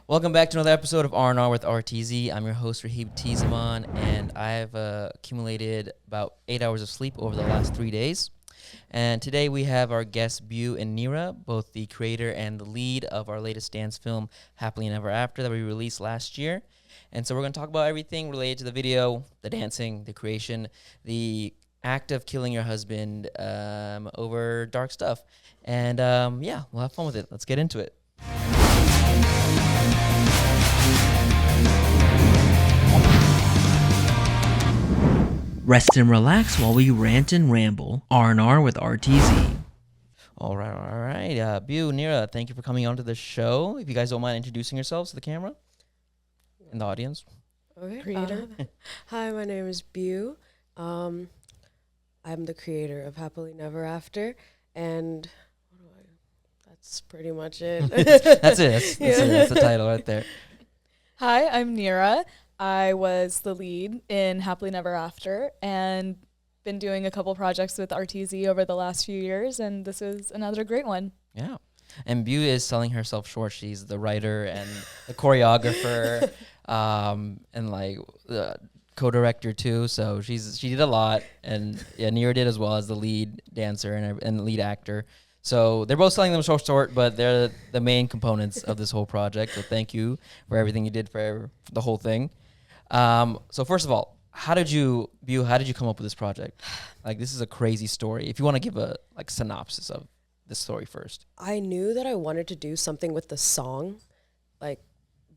Welcome back to another episode of R&R with RTZ. I'm your host, Rahib, and I've accumulated about 8 hours of sleep over the last 3 days. And today we have our guests, Beau and Nira, both the creator and the lead of our latest dance film, Happily Never After, that we released last year. And so we're going to talk about everything related to the video, the dancing, the creation, the act of killing your husband over dark stuff. And yeah, we'll have fun with it. Let's get into it. Rest and relax while we rant and ramble. R&R with RTZ. All right. Beau, Nira, thank you for coming on to the show. If you guys don't mind introducing yourselves to the camera and the audience. Okay. Creator. Hi, my name is Beau. I'm the creator of Happily Never After, and that's pretty much it. That's it. That's the title right there. Hi, I'm Nira. I was the lead in Happily Never After and been doing a couple projects with RTZ over the last few years, and this is another great one. Yeah. And Beau is selling herself short. She's the writer and the choreographer and like the co-director too. So she did a lot, and yeah, Nira did as well as the lead dancer and lead actor. So they're both selling them short, but they're the main components of this whole project. So thank you for everything you did for the whole thing. So first of all, Beau, how did you come up with this project? Like, this is a crazy story. If you want to give a synopsis of this story first. I knew that I wanted to do something with the song,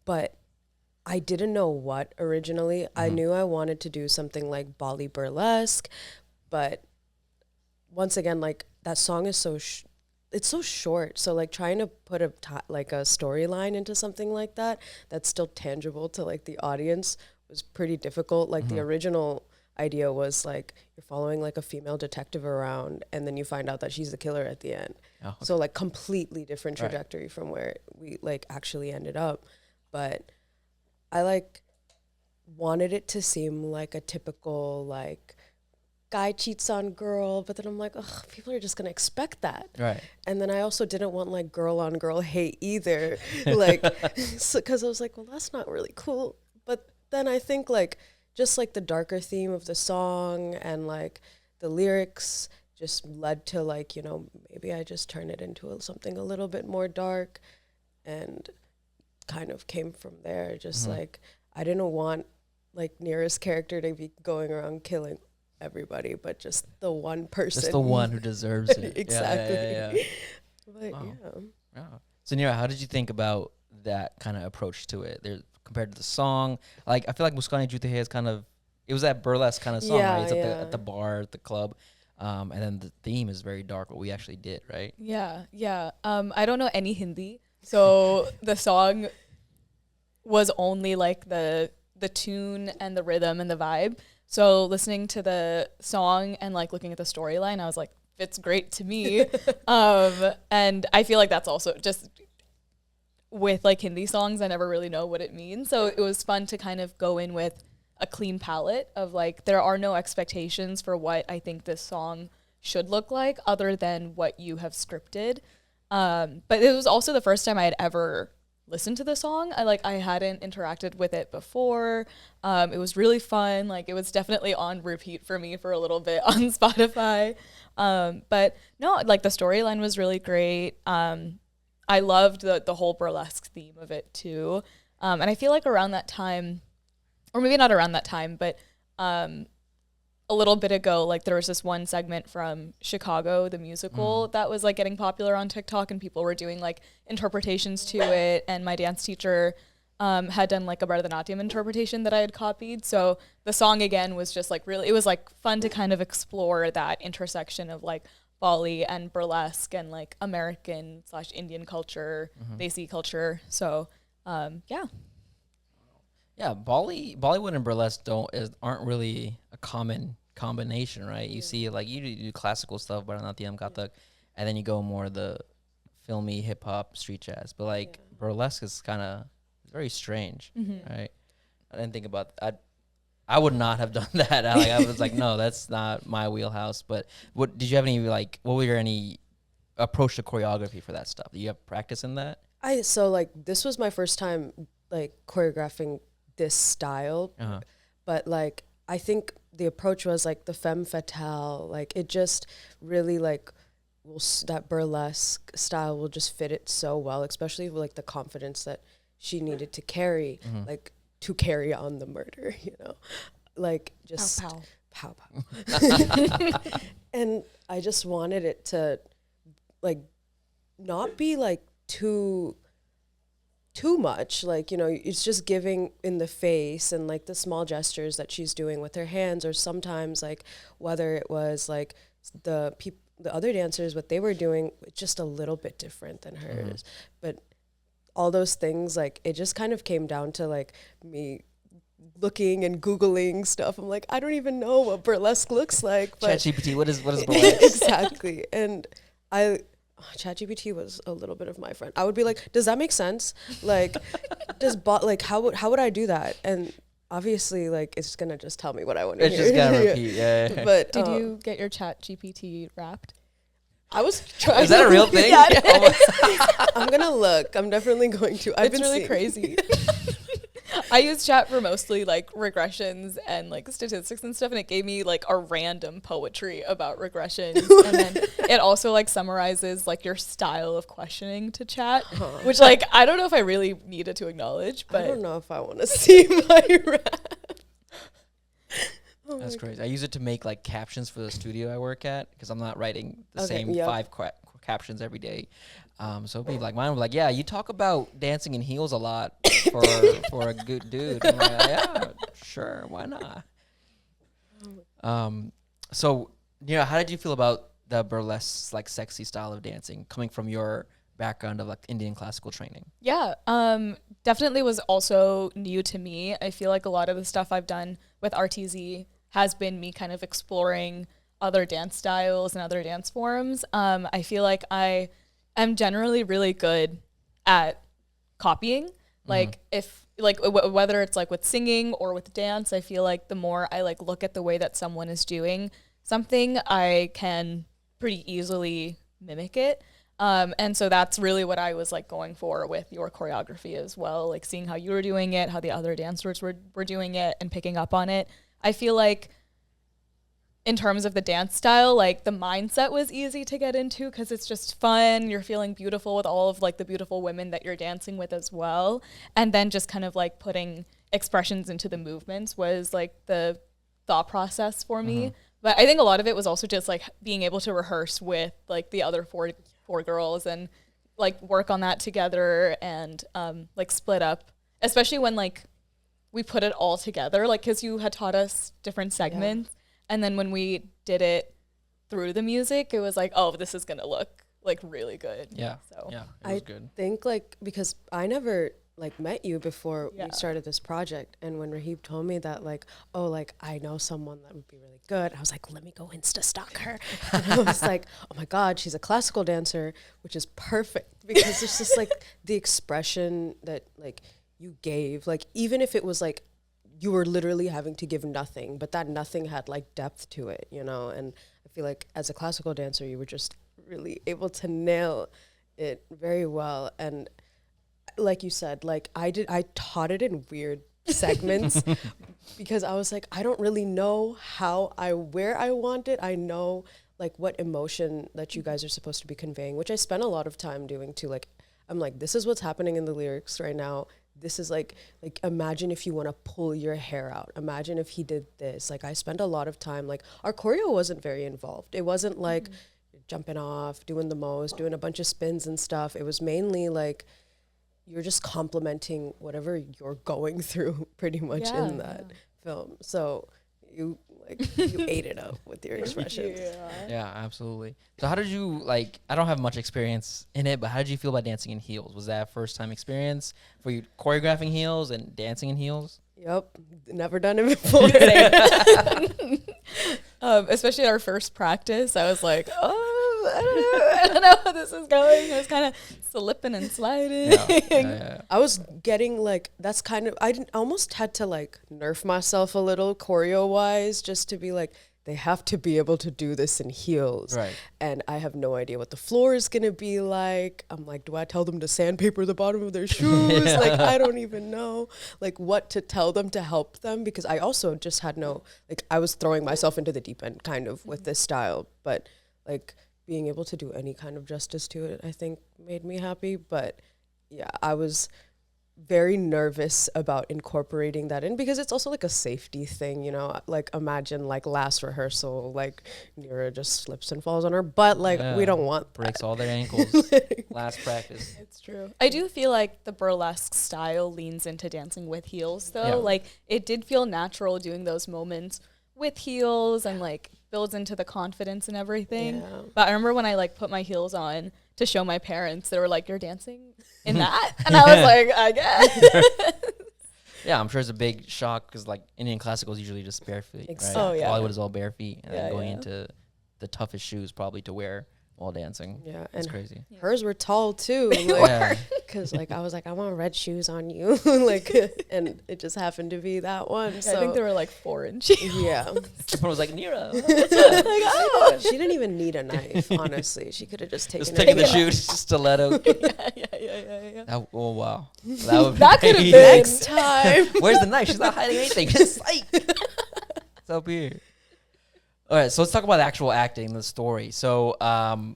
but I didn't know what originally. Mm-hmm. I knew I wanted to do something like Bolly burlesque, but once again, that song is it's so short. So trying to put a storyline into something like that that's still tangible to the audience was pretty difficult. Mm-hmm. The original idea was you're following a female detective around, and then you find out that she's the killer at the end. Oh, okay. So completely different trajectory from where we actually ended up. But I wanted it to seem like a typical guy cheats on girl, but then I'm ugh, people are just gonna expect that. Right. And then I also didn't want girl on girl hate either. Because I was well, that's not really cool. But then I think just the darker theme of the song and the lyrics just led to maybe I just turn it into something a little bit more dark, and kind of came from there. Just mm-hmm. I didn't want Nira's character to be going around killing everybody, but just the one person. Just the one who deserves it. Exactly. Yeah. But wow. Yeah. So Nira, how did you think about that kind of approach to it? Compared to the song, I feel like Muskaanein Jhooti Hai is it was that burlesque kind of song, right? It's at the bar, at the club, and then the theme is very dark. What we actually did, right? Yeah. I don't know any Hindi, so the song was only the tune and the rhythm and the vibe. So listening to the song and looking at the storyline, I was fits great to me. And I feel that's also just with Hindi songs, I never really know what it means. So it was fun to kind of go in with a clean palette of there are no expectations for what I think this song should look like other than what you have scripted. But it was also the first time I had ever listened to the song. I hadn't interacted with it before. It was really fun. It was definitely on repeat for me for a little bit on Spotify. But no, the storyline was really great. I loved the whole burlesque theme of it too. And I feel around that time, or maybe not around that time, but a little bit ago, there was this one segment from Chicago, the musical, that was getting popular on TikTok, and people were doing interpretations to it. And my dance teacher had done a Bharatanatyam interpretation that I had copied. So the song again was just really, it was fun to kind of explore that intersection of Bolly and burlesque and American/Indian culture, Desi culture. So yeah. Yeah, Bollywood and burlesque aren't really a common combination, right? You see, you do classical stuff, Bharatanatyam, Kathak, and then you go more the filmy hip hop, street jazz. But burlesque is kind of very strange, right? I didn't think about that. I would not have done that. I was no, that's not my wheelhouse. But what did you have any what were your any approach to choreography for that stuff? Do you have practice in that? So like this was my first time like choreographing this style, but like I think the approach was like the femme fatale, like it just really like that burlesque style will just fit it so well, especially with like the confidence that she needed to carry, like to carry on the murder, you know, like just pow pow. And I just wanted it to like not be like too much, like, you know, it's just giving in the face and like the small gestures that she's doing with her hands, or sometimes like whether it was like the other dancers, what they were doing just a little bit different than hers, but all those things, like it just kind of came down to like me looking and Googling stuff. I'm like, I don't even know what burlesque looks like, but ChatGPT, what is burlesque? Exactly. And ChatGPT was a little bit of my friend. I would be like, does that make sense? Like, how would I do that? And obviously, like, it's gonna just tell me what I want to hear. It's just gonna repeat, yeah. But did you get your ChatGPT wrapped? I was trying. Is that a real thing? Yeah, I'm gonna look. I'm definitely going to. It's really crazy. I use chat for mostly like regressions and like statistics and stuff, and it gave me like a random poetry about regressions, and then it also like summarizes like your style of questioning to chat, which like I don't know if I really needed to acknowledge, but I don't know if I want to see my rap. That's crazy. I use it to make like captions for the studio I work at, because I'm not writing the Okay, same 5 captions every day. So it'd be like, mine would be like, yeah, you talk about dancing in heels a lot for a good dude. I'm like, yeah, sure, why not? So, Nira, how did you feel about the burlesque, like sexy style of dancing coming from your background of like Indian classical training? Yeah, definitely was also new to me. I feel like a lot of the stuff I've done with RTZ has been me kind of exploring other dance styles and other dance forms. I feel like I am generally really good at copying. Like if like whether it's like with singing or with dance, I feel like the more I like look at the way that someone is doing something, I can pretty easily mimic it. And so that's really what I was like going for with your choreography as well, like seeing how you were doing it, how the other dancers were doing it, and picking up on it. I feel like in terms of the dance style, like the mindset was easy to get into because it's just fun. You're feeling beautiful with all of like the beautiful women that you're dancing with as well. And then just kind of like putting expressions into the movements was like the thought process for me. But I think a lot of it was also just like being able to rehearse with like the other four girls and like work on that together and like split up, especially when like we put it all together, like because you had taught us different segments. And then when we did it through the music, it was like, oh, this is going to look like really good. Yeah. So yeah, it was good. I think like, because I never like met you before we started this project. And when Rahib told me that like, oh, like I know someone that would be really good, I was like, let me go Insta stalk her. And I was like, oh my God, she's a classical dancer, which is perfect because it's just like the expression that like you gave, like even if it was like, you were literally having to give nothing, but that nothing had like depth to it, you know? And I feel like as a classical dancer, you were just really able to nail it very well. And like you said, like I taught it in weird segments because I was like, I don't really know where I want it. I know like what emotion that you guys are supposed to be conveying, which I spent a lot of time doing too. Like, I'm like, this is what's happening in the lyrics right now. This is like imagine if you want to pull your hair out. Imagine if he did this. Like I spent a lot of time, like our choreo wasn't very involved. It wasn't like jumping off, doing the most, doing a bunch of spins and stuff. It was mainly like you're just complimenting whatever you're going through pretty much in that film. So you ate it up with your expressions. Yeah, absolutely. So how did you, like, I don't have much experience in it, but how did you feel about dancing in heels? Was that a first time experience for you choreographing heels and dancing in heels? Yep. Never done it before. Especially our first practice, I was like, I don't know how this is going. I was kind of slipping and sliding. I was getting like, that's kind of, I almost had to like nerf myself a little choreo wise just to be like, they have to be able to do this in heels. Right. And I have no idea what the floor is going to be like. I'm like, do I tell them to sandpaper the bottom of their shoes? Yeah. Like, I don't even know like what to tell them to help them, because I also just had no, like, I was throwing myself into the deep end kind of with this style, but like being able to do any kind of justice to it, I think made me happy. But yeah, I was very nervous about incorporating that in, because it's also like a safety thing, you know, like imagine like last rehearsal, like Nira just slips and falls on her butt. Like we don't want breaks all their ankles. Last practice. It's true. I do feel like the burlesque style leans into dancing with heels though. Yeah. Like it did feel natural doing those moments with heels and like builds into the confidence and everything. Yeah. But I remember when I like put my heels on to show my parents, they were like, "You're dancing in that?" And I was like, "I guess." Yeah, I'm sure it's a big shock because like Indian classical is usually just bare feet, Exactly. right? Oh, yeah. Bollywood is all bare feet, and Yeah, then going yeah. into the toughest shoes probably to wear while dancing. Yeah, It's and crazy. hers were tall too. Yeah. Because like I was like, I want red shoes on you, like, and it just happened to be that one. Yeah, So I think they were like 4 inches. yeah, Someone was like, Nira, she didn't even need a knife. Honestly, she could have just taken just it. taking the Yeah. shoes, stiletto. yeah. Oh wow, that would That could have be- been. Next time. Where's the knife? She's not hiding anything. Just like it's up here. All right, so let's talk about the actual acting, the story. So, so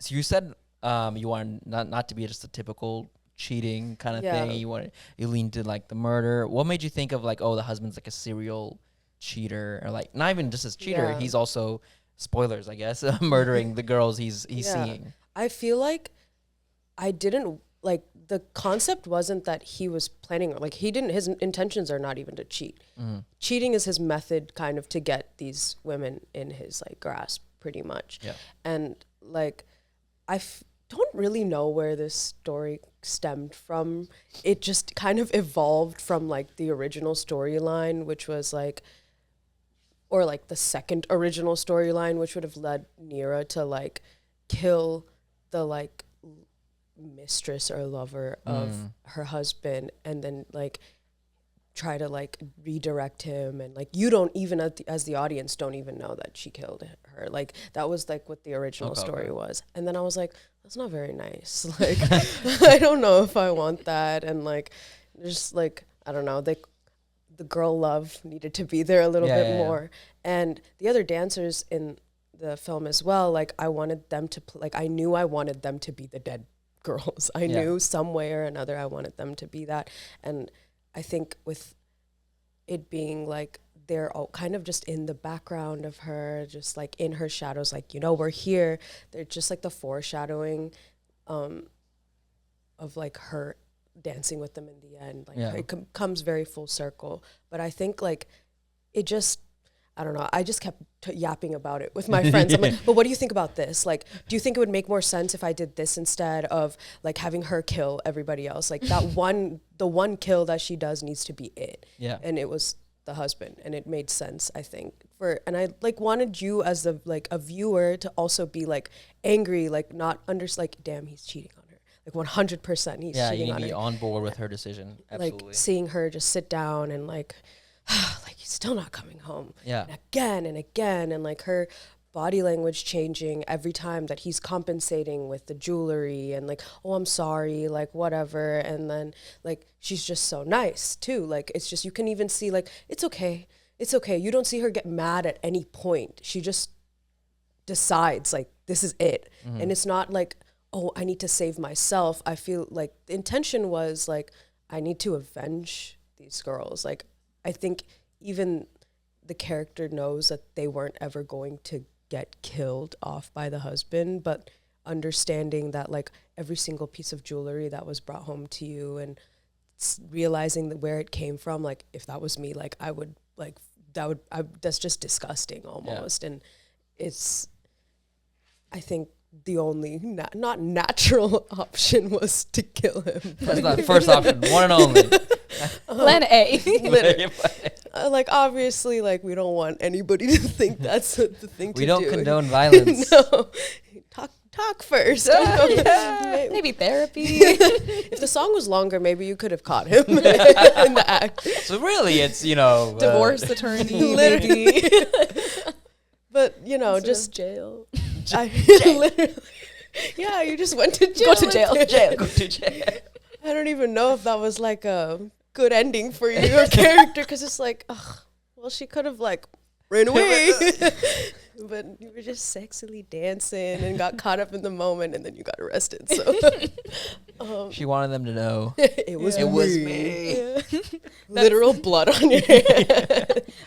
you said you want not to be just a typical cheating kind of Yeah. thing. You lean to like the murder. What made you think of like, oh, the husband's like a serial cheater, or like not even just a cheater? Yeah. He's also, spoilers, I guess, murdering the girls he's Yeah. seeing. I feel like I didn't like the concept wasn't that he was planning, like he didn't, his intentions are not even to cheat. Cheating is his method kind of to get these women in his like grasp pretty much. Yeah. And like don't really know where this story stemmed from. It just kind of evolved from like the original storyline, which was like, or like the second original storyline, which would have led Nira to like kill the like mistress or lover of her husband, and then like try to like redirect him, and like you don't even as the audience don't even know that she killed her. Like that was like what the original story was. And then I was like, that's not very nice. Like I don't know if I want that. And like just like I don't know, the girl love needed to be there a little bit more. And the other dancers in the film as well, like I wanted them to like I knew I wanted them to be the dead girls. I knew some way or another I wanted them to be that. And I think with it being like they're all kind of just in the background of her, just like in her shadows, like, you know, we're here. They're just like the foreshadowing of like her dancing with them in the end. Like it comes very full circle. But I think like it just, I don't know. I just kept yapping about it with my friends. I'm like, but what do you think about this? Like, do you think it would make more sense if I did this instead of like having her kill everybody else? Like the one kill that she does needs to be it. Yeah. And it was the husband, and it made sense, I think. And I like wanted you as a viewer to also be like angry, like not like, damn, he's cheating on her. Like 100% he's cheating on her. Yeah, you need to be on board with her decision. Absolutely. Like seeing her just sit down and like he's still not coming home. Yeah. And again, and like her body language changing every time that he's compensating with the jewelry and like, oh, I'm sorry, like whatever. And then like she's just so nice too. Like it's just, you can even see like, it's okay. You don't see her get mad at any point. She just decides like, this is it. And it's not like, oh, I need to save myself. I feel like the intention was like, I need to avenge these girls. Like, I think even the character knows that they weren't ever going to get killed off by the husband, but understanding that like every single piece of jewelry that was brought home to you and realizing that where it came from, like if that was me, like I would like, that's just disgusting almost. Yeah. And it's, I think the only not natural option was to kill him. That's not the first option, one and only. Plan A. Like obviously, like we don't want anybody to think that's the thing to do. We don't condone violence. No, talk first. Maybe therapy. If the song was longer, maybe you could have caught him in the act. So really, it's, you know, Divorce attorney. Literally. But, you know, Instead just of jail. literally. Yeah, you just went to jail. Go to jail. Go to jail. I don't even know if that was like a good ending for your character, because it's like, ugh, well, she could have like ran away. But you were just sexily dancing and got caught up in the moment, and then you got arrested. So She wanted them to know. it was me. Yeah. Literal blood on your hand.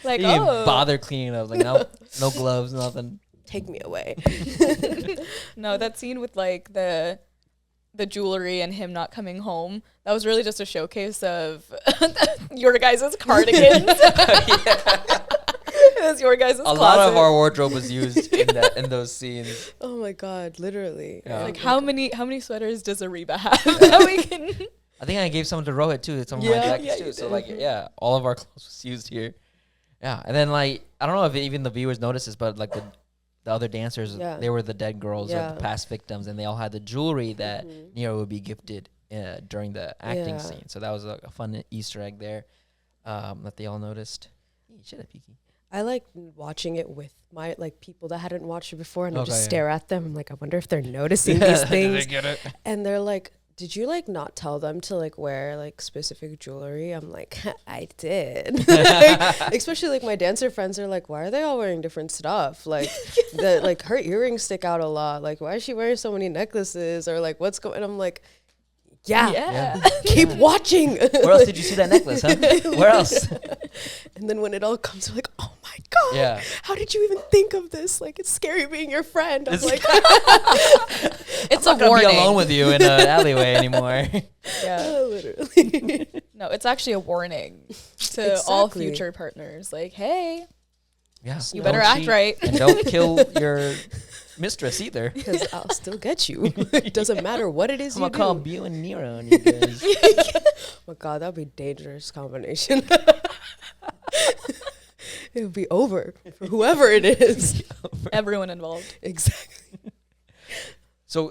Like, He didn't even bother cleaning up. Like, no gloves, nothing. Take me away. No, that scene with like the jewelry and him not coming home, that was really just a showcase of your guys' cardigans. It was your guys' closet. A lot of our wardrobe was used in those scenes. Oh my God, literally. Yeah. Like, how many sweaters does Ariba have that we can? I think I gave some to Rohit too. Some of my Yeah, jackets yeah, too. you So did. like, yeah, all of our clothes was used here. Yeah, and then like, I don't know if even the viewers noticed this, but like the other dancers, Yeah. they were the dead girls or Yeah. the past victims, and they all had the jewelry that Nira would be gifted during the acting Yeah. scene. So that was a fun Easter egg there that they all noticed. Hey, shut up, Piki. I like watching it with my like people that hadn't watched it before, and I Okay, just yeah. stare at them. I'm like, I wonder if they're noticing these things. get it? And they're like, did you like not tell them to like wear like specific jewelry? I'm like, I did. Especially like my dancer friends are like, why are they all wearing different stuff? Like the like her earrings stick out a lot. Like, why is she wearing so many necklaces? Or like, what's going? I'm like, yeah. Keep watching. Where else did you see that necklace, huh? Where else? And then when it all comes, you're like, oh my God, Yeah. how did you even think of this? Like, it's scary being your friend. I'm like, It's I'm a not gonna warning. be alone with you in an alleyway anymore. Yeah. literally. No, it's actually a warning to all Exactly. future partners. Like, hey, Yeah. you Don't better act cheat, right. and don't kill your mistress either. Because I'll still get you. It doesn't matter what it is I'm you gonna call do. Beau and Nira on you guys. Oh my God, that'd be a dangerous combination. It would be over for whoever it is. Everyone involved. Exactly. So,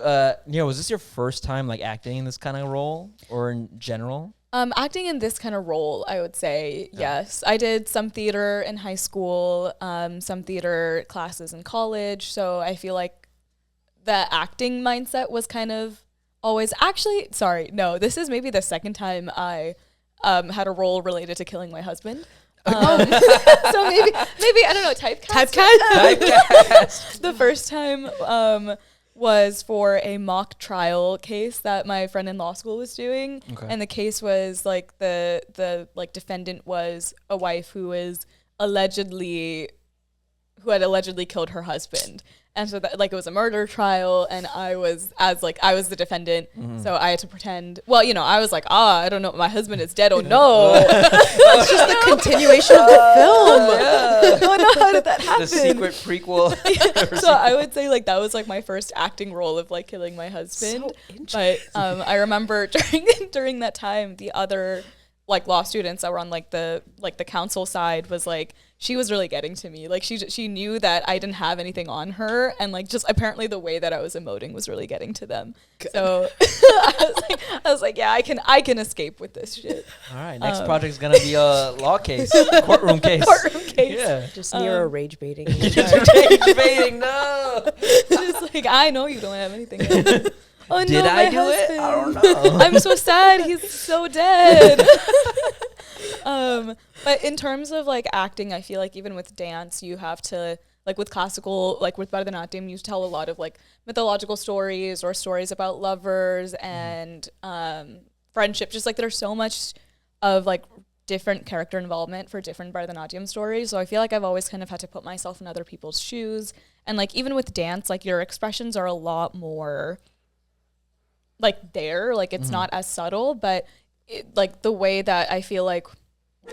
Nira, was this your first time like acting in this kind of role, or in general? Acting in this kind of role, I would say, yes. I did some theater in high school, some theater classes in college. So I feel like the acting mindset was kind of always this is maybe the second time I had a role related to killing my husband. So maybe I don't know, typecast. Typecast. The first time was for a mock trial case that my friend in law school was doing. Okay. And the case was like the like defendant was a wife who had allegedly killed her husband. And so that, like, it was a murder trial, and I was the defendant, so I had to pretend. Well, you know, I was like, I don't know, my husband is dead. Oh no! It's just the continuation of the film. Oh no! How did that happen? The secret prequel. So I would say like that was like my first acting role of like killing my husband. So interesting. But I remember during that time, the other like law students that were on like the counsel side was like, she was really getting to me. Like she knew that I didn't have anything on her, and like just apparently the way that I was emoting was really getting to them. Good. So I was like, yeah, I can escape with this shit. All right, next project's gonna be a law case, courtroom case. Courtroom case. Yeah. Just Nira rage baiting. Rage baiting, no. Just like, I know you don't have anything. Oh, Did no, I my do husband. it? I don't know. I'm so sad. He's so dead. But in terms of like acting, I feel like even with dance, you have to like with classical, like with Bharatanatyam, you tell a lot of like mythological stories or stories about lovers and friendship. Just like there's so much of like different character involvement for different Bharatanatyam stories. So I feel like I've always kind of had to put myself in other people's shoes. And like even with dance, like your expressions are a lot more like there, like it's not as subtle, but like the way that I feel like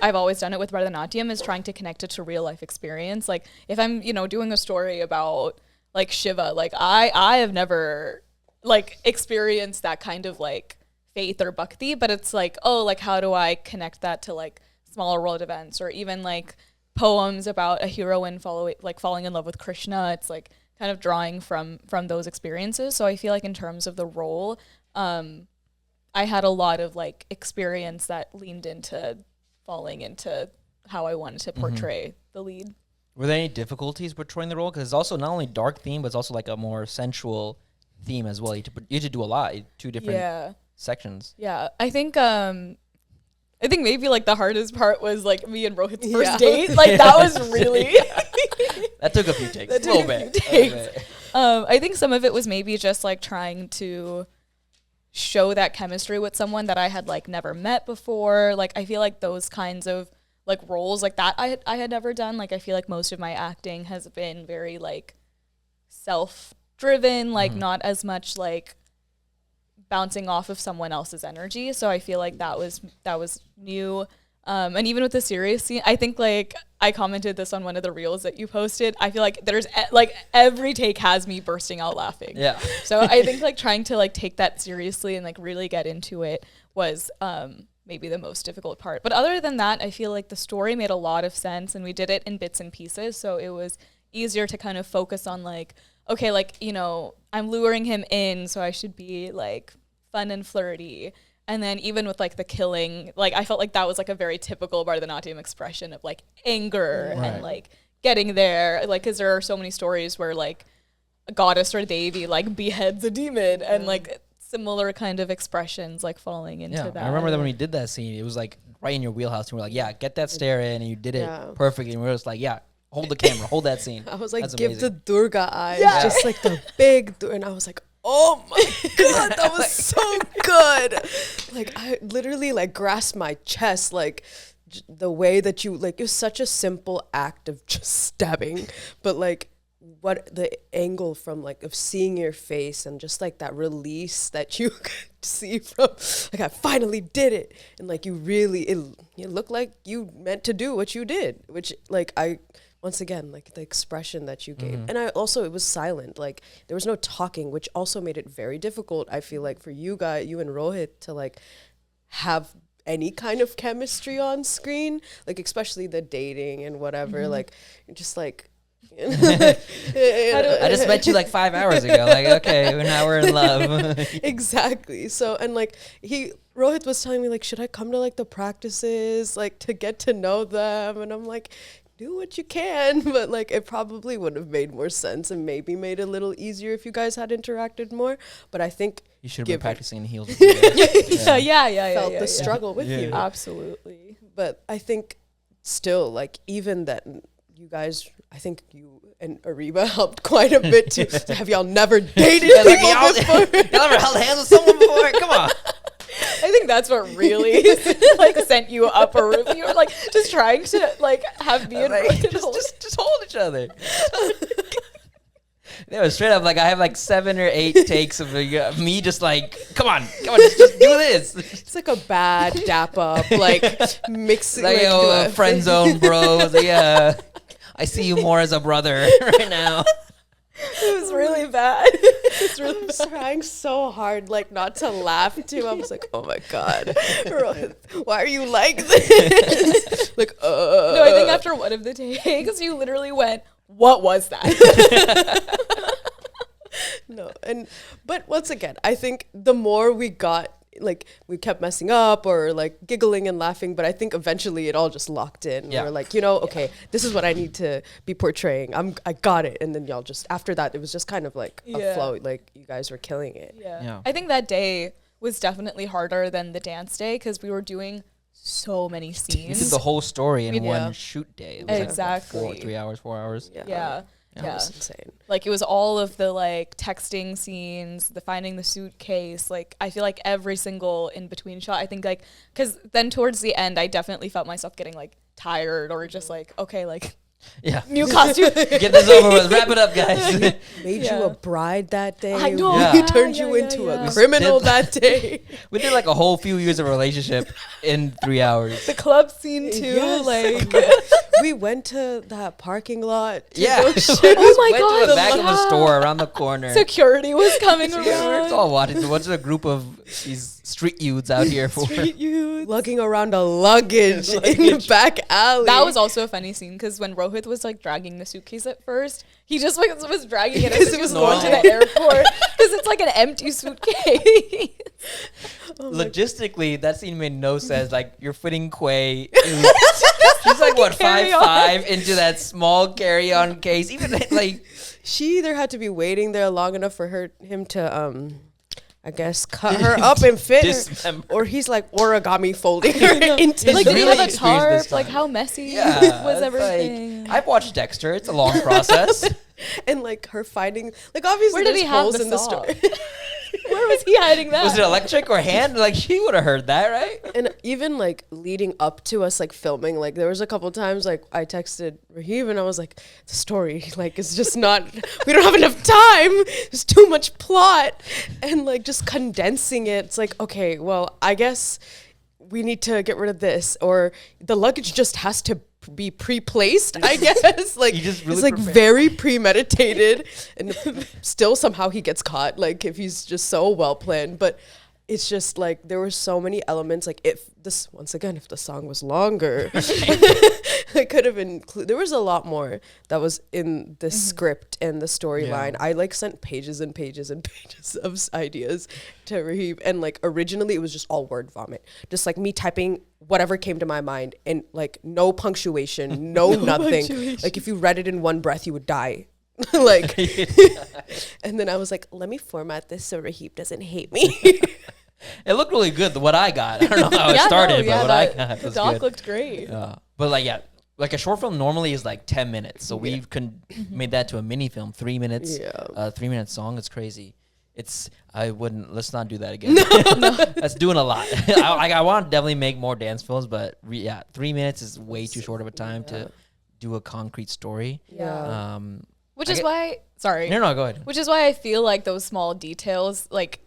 I've always done it with Bharatanatyam is trying to connect it to real life experience. Like if I'm, you know, doing a story about like Shiva, like I have never like experienced that kind of like faith or bhakti, but it's like, oh, like how do I connect that to like smaller world events, or even like poems about a heroine falling in love with Krishna. It's like kind of drawing from those experiences. So I feel like in terms of the role, I had a lot of like experience that leaned into falling into how I wanted to portray the lead. Were there any difficulties portraying the role? Because it's also not only dark theme, but it's also like a more sensual theme as well. You had to do a lot, 2 different sections. Yeah, I think maybe like the hardest part was like me and Rohit's first date. Like that was really that took a few takes. A little bit. I think some of it was maybe just like trying to show that chemistry with someone that I had like never met before. Like I feel like those kinds of like roles like that I had never done. Like I feel like most of my acting has been very like self-driven, like not as much like bouncing off of someone else's energy. So I feel like that was new. And even with the serious scene, I think like I commented this on one of the reels that you posted. I feel like there's like every take has me bursting out laughing. Yeah. So I think like trying to like take that seriously and like really get into it was maybe the most difficult part. But other than that, I feel like the story made a lot of sense and we did it in bits and pieces. So it was easier to kind of focus on like, okay, like, you know, I'm luring him in, so I should be like fun and flirty. And then even with like the killing, like I felt like that was like a very typical Bharatanatyam expression of like anger and like getting there. Like, cause there are so many stories where like a goddess or Devi like beheads a demon and like similar kind of expressions like falling into that. I remember that when we did that scene, it was like right in your wheelhouse. And we're like, yeah, get that stare in, and you did it perfectly. And we were just like, yeah, hold the camera, hold that scene. I was like, That's give amazing. the Durga eyes, just like the big, and I was like, oh my God, that was so good. Like I literally like grasped my chest, like the way that you, like, it was such a simple act of just stabbing, but like what the angle from like of seeing your face and just like that release that you could see from like I finally did it, and like you really it looked like you meant to do what you did, which like I once again like the expression that you gave. And I also, it was silent, like there was no talking, which also made it very difficult, I feel like, for you and Rohit to like have any kind of chemistry on screen, like especially the dating and whatever, like just like I just met you like 5 hours ago. Like, okay, now we're in love. Exactly. So, and like Rohit was telling me like, should I come to like the practices, like to get to know them? And I'm like, do what you can, but like it probably would have made more sense and maybe made it a little easier if you guys had interacted more. But I think you should have been practicing in heels with you. Felt the struggle with you. Absolutely. But I think still, like, even that you guys, I think you and Ariba helped quite a bit to have y'all never dated people before. Y'all never held hands with someone before? Come on. I think that's what really like sent you up a roof. You were like just trying to like have me and just hold each other. It was straight up like I have like 7 or 8 takes of me just like, come on, just do this. It's like a bad dap up, like mixing like friend zone, bro. Like, I see you more as a brother right now. It was really bad. I was trying so hard, like, not to laugh too. I was like, oh my God, why are you like this? Like, No, I think after one of the takes, you literally went, what was that? No, but once again, I think the more we got, like, we kept messing up or like giggling and laughing, but I think eventually it all just locked in. We were like, okay, this is what I need to be portraying. I got it. And then y'all just, after that, it was just kind of like a flow. Like, you guys were killing it. Yeah. I think that day was definitely harder than the dance day because we were doing so many scenes. We did the whole story in one shoot day. It was exactly. Like 3 hours, 4 hours. Yeah. That was insane. Like, it was all of the like texting scenes, the finding the suitcase. Like, I feel like every single in between shot, I think, like, because then towards the end, I definitely felt myself getting like tired or just like, okay, like, new costume. Get this over with. Wrap it up, guys. Made you a bride that day. I know. We turned you into a criminal that day. We did like a whole few years of relationship in 3 hours. The club scene too, like. we went to that parking lot. Yeah. Oh my Went to the God, back of a yeah. store around the corner. Security was coming Yeah, we're just around. all watching. What's a group of these street youths out here for? Lugging around a luggage in the back alley. That was also a funny scene because when Rohit was like dragging the suitcase at first, he just like was dragging it as he was going to the airport because it's like an empty suitcase. Logistically, that scene made no sense. Like you're fitting Quay. She's like what 5'5" into that small carry-on case. Even like she either had to be waiting there long enough for him to I guess cut her up and fit her, dismember. or he's like origami folding her into Like, It's did he really have a experienced tarp? this Like, time. how messy Yeah, was it's everything? Like, I've watched Dexter. It's a long process. and like her finding like obviously Where did there's he have holes the in the saw? story. Where was he hiding that? Was it electric or hand? Like she would have heard that, right? And even like leading up to us like filming, like there was a couple times like I texted Rahib and I was like, the story like is just not, we don't have enough time. There's too much plot, and like just condensing it. It's like, okay, well, I guess we need to get rid of this, or the luggage just has to be pre-placed, I guess. Like You just really it's like prepared. very premeditated, and still somehow he gets caught. Like if he's just so well planned, but it's just like there were so many elements. Like if this once again, if the song was longer, it could have included. There was a lot more that was in the script and the storyline. Yeah. I like sent pages and pages and pages of ideas to Rahib, and like originally it was just all word vomit, just like me typing whatever came to my mind, and like no punctuation, no nothing. Like if you read it in one breath, you would die. Like, and then I was like, let me format this so Rahib doesn't hate me. It looked really good. What I got, I don't know how it started, but what I got the was doc good. looked great. But like, yeah, like a short film normally is like 10 minutes. So we made that to a mini film, 3 minutes, Yeah. 3 minute song. It's crazy. Let's not do that again. That's doing a lot. I want to definitely make more dance films, but 3 minutes is way too short of a time to do a concrete story. Yeah. Which I is get- why, sorry. No, go ahead. Which is why I feel like those small details, like,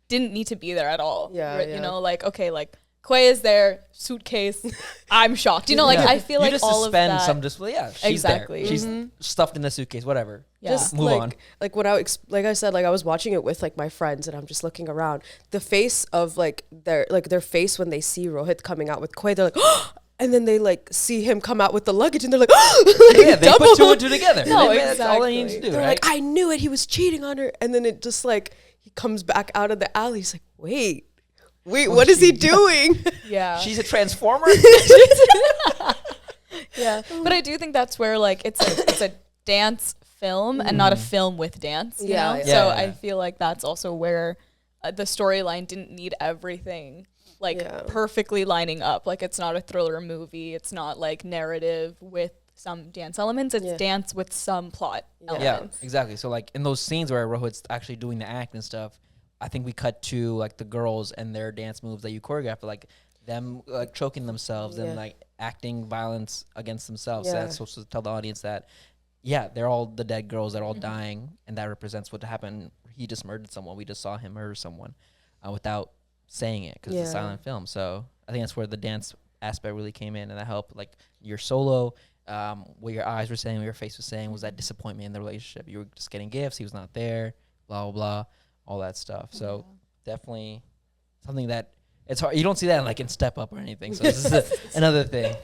didn't need to be there at all. Yeah, Right? yeah. You know, like, okay, like, Quay is there, suitcase, I'm shocked. You know, like, Yeah. I feel you like just all of suspend that. some display. Yeah, she's Exactly. there. She's stuffed in the suitcase, whatever. Yeah. Just Move like, on. like when like I said, like I was watching it with like my friends, and I'm just looking around. The face of like their face when they see Rohit coming out with Quay, they're like, and then they like see him come out with the luggage, and they're like, Yeah, they put two and two together. No, That's all they need to exactly. do, they're right? like, I knew it. He was cheating on her, and then it just like he comes back out of the alley. He's like, wait, what is he doing? Yeah. She's a transformer. Yeah. But I do think that's where, like, it's a dance film and not a film with dance. You Yeah, know? yeah. So Yeah, I yeah. feel like that's also where the storyline didn't need everything like Yeah. perfectly lining up. Like, it's not a thriller movie. It's not like narrative with some dance elements. It's Yeah. dance with some plot Yeah, elements. exactly. So like in those scenes where Rohit's actually doing the act and stuff, I think we cut to like the girls and their dance moves that you choreograph, like them like choking themselves and Yeah. like acting violence against themselves. So Yeah. that's supposed to tell the audience that, yeah, they're all the dead girls that are all dying, and that represents what happened. He just murdered someone. We just saw him murder someone without saying it because it's a Yeah. silent film. So I think that's where the dance aspect really came in, and that helped. Like your solo, what your eyes were saying, what your face was saying, was that disappointment in the relationship. You were just getting gifts. He was not there. Blah blah blah, all that stuff. So definitely something that it's hard. You don't see that like in Step Up or anything. So this is another thing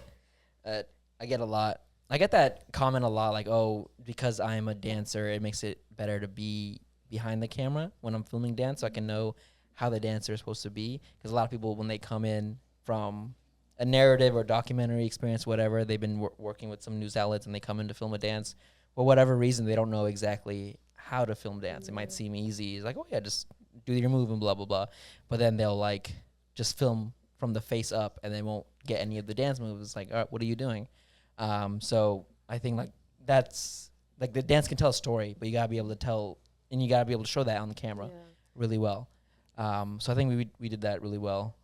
that I get a lot. I get that comment a lot, like, oh, because I'm a dancer, it makes it better to be behind the camera when I'm filming dance, so I can know how the dancer is supposed to be. Because a lot of people, when they come in from a narrative or documentary experience, whatever, they've been working with some news outlets and they come in to film a dance. For whatever reason, they don't know exactly how to film dance. It might seem easy. It's like, oh, yeah, just do your move and blah, blah, blah. But then they'll, like, just film from the face up and they won't get any of the dance moves. It's like, all right, what are you doing? So I think, like, that's, like, the dance can tell a story, but you got to be able to tell, and you got to be able to show that on the camera really well. So I think we did that really well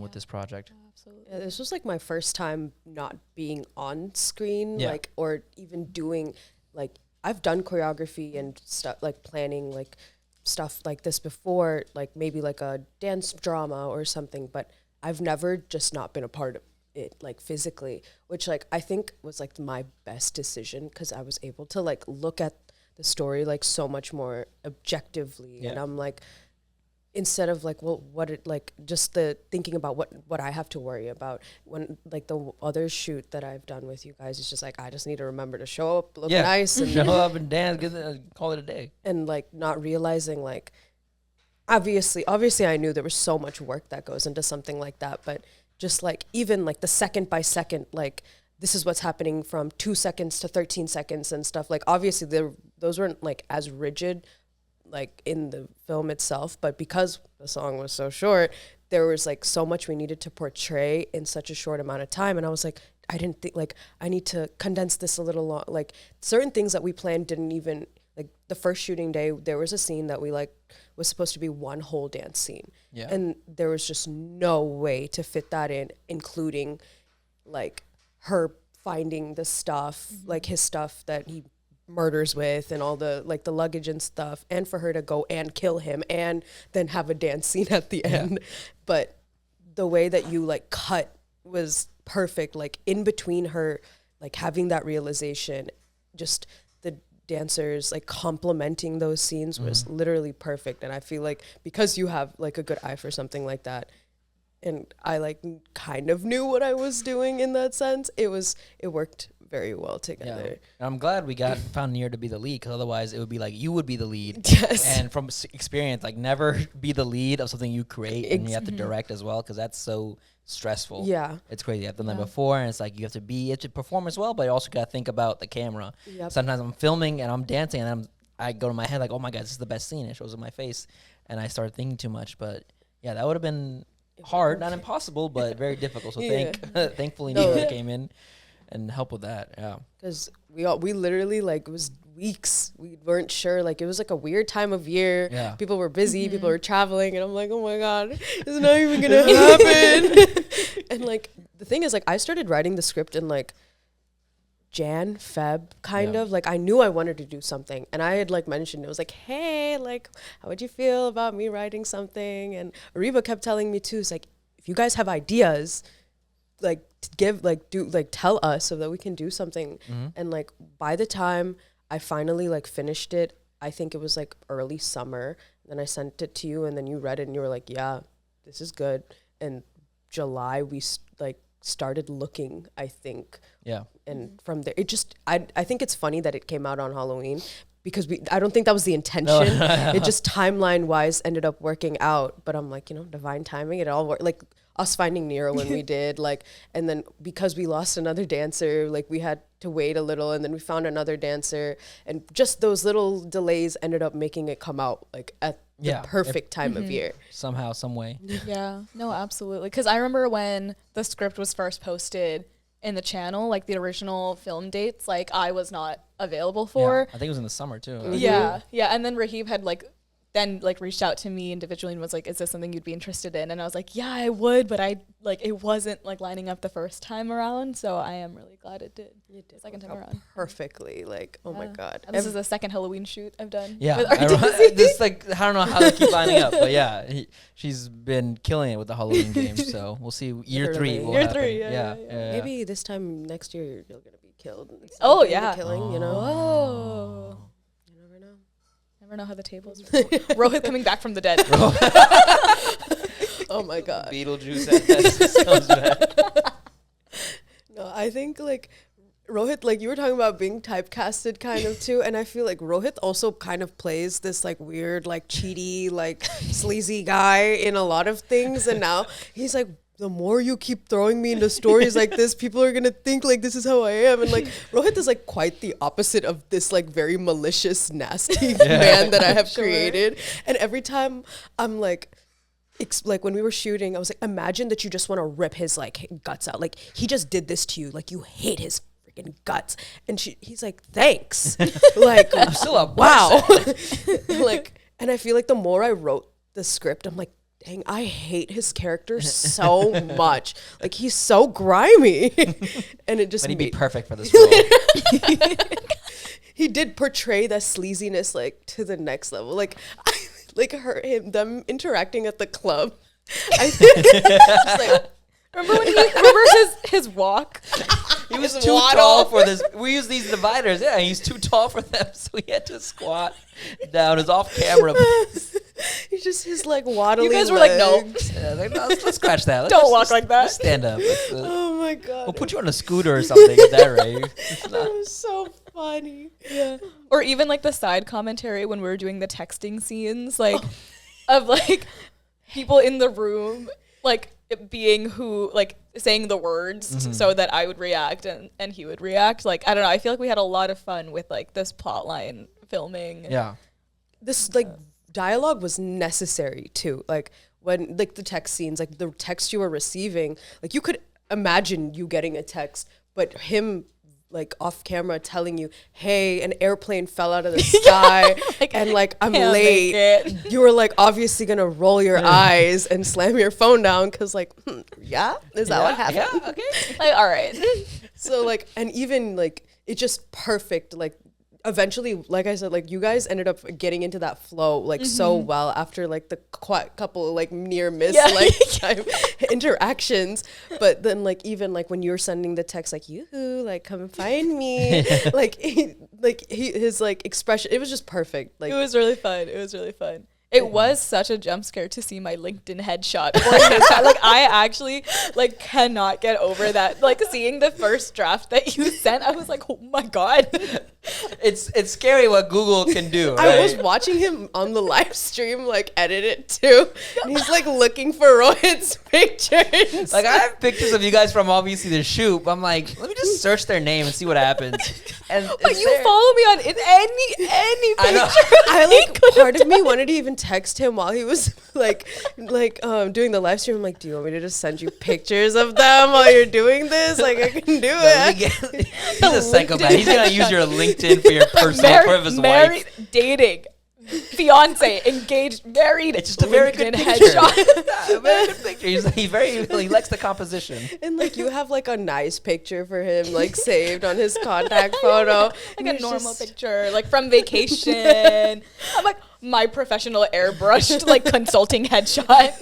with this project. Absolutely. Yeah, this was like my first time not being on screen, Yeah. like, or even doing, like, I've done choreography and stuff, like planning, like stuff like this before, like maybe like a dance drama or something, but I've never just not been a part it like physically, which like I think was like my best decision, because I was able to like look at the story like so much more objectively. And I'm like, instead of like, well, what it like, just the thinking about what I have to worry about when like the other shoot that I've done with you guys is just like, I just need to remember to show up, look nice, and show up and dance, call it a day. And like not realizing like, obviously I knew there was so much work that goes into something like that, but just like even like the second by second, like this is what's happening from 2 seconds to 13 seconds and stuff. Like obviously those weren't like as rigid like in the film itself, but because the song was so short, there was like so much we needed to portray in such a short amount of time. And I was like, I didn't think like I need to condense this a little long. Like certain things that we planned didn't even, like the first shooting day, there was a scene that we like was supposed to be one whole dance scene. Yeah. And there was just no way to fit that in, including like her finding the stuff, like his stuff that he murders with and all the like the luggage and stuff, and for her to go and kill him and then have a dance scene at the end. But the way that you like cut was perfect, like in between her like having that realization, just the dancers like complimenting those scenes was literally perfect. And I feel like because you have like a good eye for something like that, and I like kind of knew what I was doing in that sense, it worked very well together. Yeah. I'm glad we found Nira to be the lead, because otherwise it would be like you would be the lead. Yes. And from experience, like never be the lead of something you create and you have to direct as well, because that's so stressful. Yeah. It's crazy. I've done that before, and it's like you have to perform as well, but you also got to think about the camera. Yep. Sometimes I'm filming and I'm dancing and I go to my head like, oh my God, this is the best scene. It shows in my face, and I start thinking too much. But yeah, that would have been hard, not impossible, but very difficult. So thankfully Nira came in and help with that. Yeah, because we literally like it was weeks, we weren't sure, like it was like a weird time of year. People were busy, people were traveling, and I'm like, oh my God, it's not even gonna happen. And like the thing is, like I started writing the script in like Feb kind of, like I knew I wanted to do something, and I had like mentioned, it was like, hey, like how would you feel about me writing something? And Ariba kept telling me too, it's like, if you guys have ideas, like tell us so that we can do something. And like by the time I finally like finished it, I think it was like early summer, then I sent it to you, and then you read it and you were like, yeah, this is good. And July we started looking, I think. And from there it just I think it's funny that it came out on Halloween, because I don't think that was the intention. It just timeline wise ended up working out, but I'm like, divine timing, it all worked. Like us finding Nira when we did, like, and then because we lost another dancer, like we had to wait a little, and then we found another dancer, and just those little delays ended up making it come out like at the perfect time of year. Somehow, some way. Yeah, no, absolutely. Because I remember when the script was first posted in the channel, like the original film dates, like I was not available for. I think it was in the summer too. Yeah. And then Rahib had reached out to me individually and was like, is this something you'd be interested in? And I was like, yeah, I would, but it wasn't like lining up the first time around. So I am really glad it did. You did second time around. Perfectly. Like, oh my God. And this is the second Halloween shoot I've done. Yeah. This I don't know how they keep lining up, but yeah, she's been killing it with the Halloween games. So we'll see. Year 3 will happen. Yeah. Maybe this time next year you're going to be killed. Oh, yeah. Killing, Oh. Never know how the tables Rohit coming back from the dead. Oh my God. Beetlejuice comes back. No, I think like Rohit, like you were talking about being typecasted kind of too, and I feel like Rohit also kind of plays this like weird, like cheaty, like sleazy guy in a lot of things, and now he's like, the more you keep throwing me into stories like this, people are gonna think like this is how I am. And like Rohit is like quite the opposite of this like very malicious, nasty man that I have created. And every time I'm like when we were shooting, I was like, imagine that you just want to rip his like guts out. Like he just did this to you. Like you hate his freaking guts. And he's like, thanks. Like I'm still a wow. Like, and I feel like the more I wrote the script, I'm like, dang, I hate his character so much. Like he's so grimy. And it just But he'd be perfect for this role. He did portray that sleaziness like to the next level. Like them interacting at the club. I just like Remember when remember his walk? He was too tall for this. We use these dividers. Yeah, he's too tall for them, so he had to squat down. His off camera. He's just his like waddling. You guys were like, no. Yeah, like, no, let's scratch that. Don't walk like that. Let's stand up. Oh my god. We'll put you on a scooter or something at that rate. That was so funny. Yeah. Or even like the side commentary when we were doing the texting scenes, like of like people in the room, like being who, like saying the words so that I would react and he would react. Like, I don't know. I feel like we had a lot of fun with like this plotline filming. Yeah. This like dialogue was necessary too. Like when like the text scenes, like the text you were receiving, like you could imagine you getting a text, but him like off camera telling you, hey, an airplane fell out of the sky like, and like I'm can't late. make it. You were like obviously gonna roll your eyes and slam your phone down because like, yeah, is that what happened? Yeah, okay. Like, all right. So like, and even like it's just perfect. Like eventually, like I said, like you guys ended up getting into that flow like so well after like the couple like near miss like time interactions. But then like even like when you're sending the text like yoo-hoo, like come find me, like his like expression, it was just perfect. Like It was really fun. It was such a jump scare to see my LinkedIn headshot. Like I actually like cannot get over that. Like seeing the first draft that you sent, I was like, oh my god. It's scary what Google can do. Right? I was watching him on the live stream like edit it too, and he's like looking for Rohit's pictures. Like I have pictures of you guys from obviously the shoot, but I'm like, let me just search their name and see what happens. And But you follow me on any I know. picture. I like part of me wanted to even text him while he was like doing the live stream. I'm like, do you want me to just send you pictures of them while you're doing this? Like I can do it. He's a psychopath. He's gonna use your LinkedIn for your personal for his married, wife. dating, fiance, engaged, married. It's just a very good LinkedIn picture. headshot. Yeah, a very good picture. He likes the composition. And like you have like a nice picture for him like saved on his contact photo. Like a normal picture, like from vacation. I'm like my professional airbrushed like consulting headshot.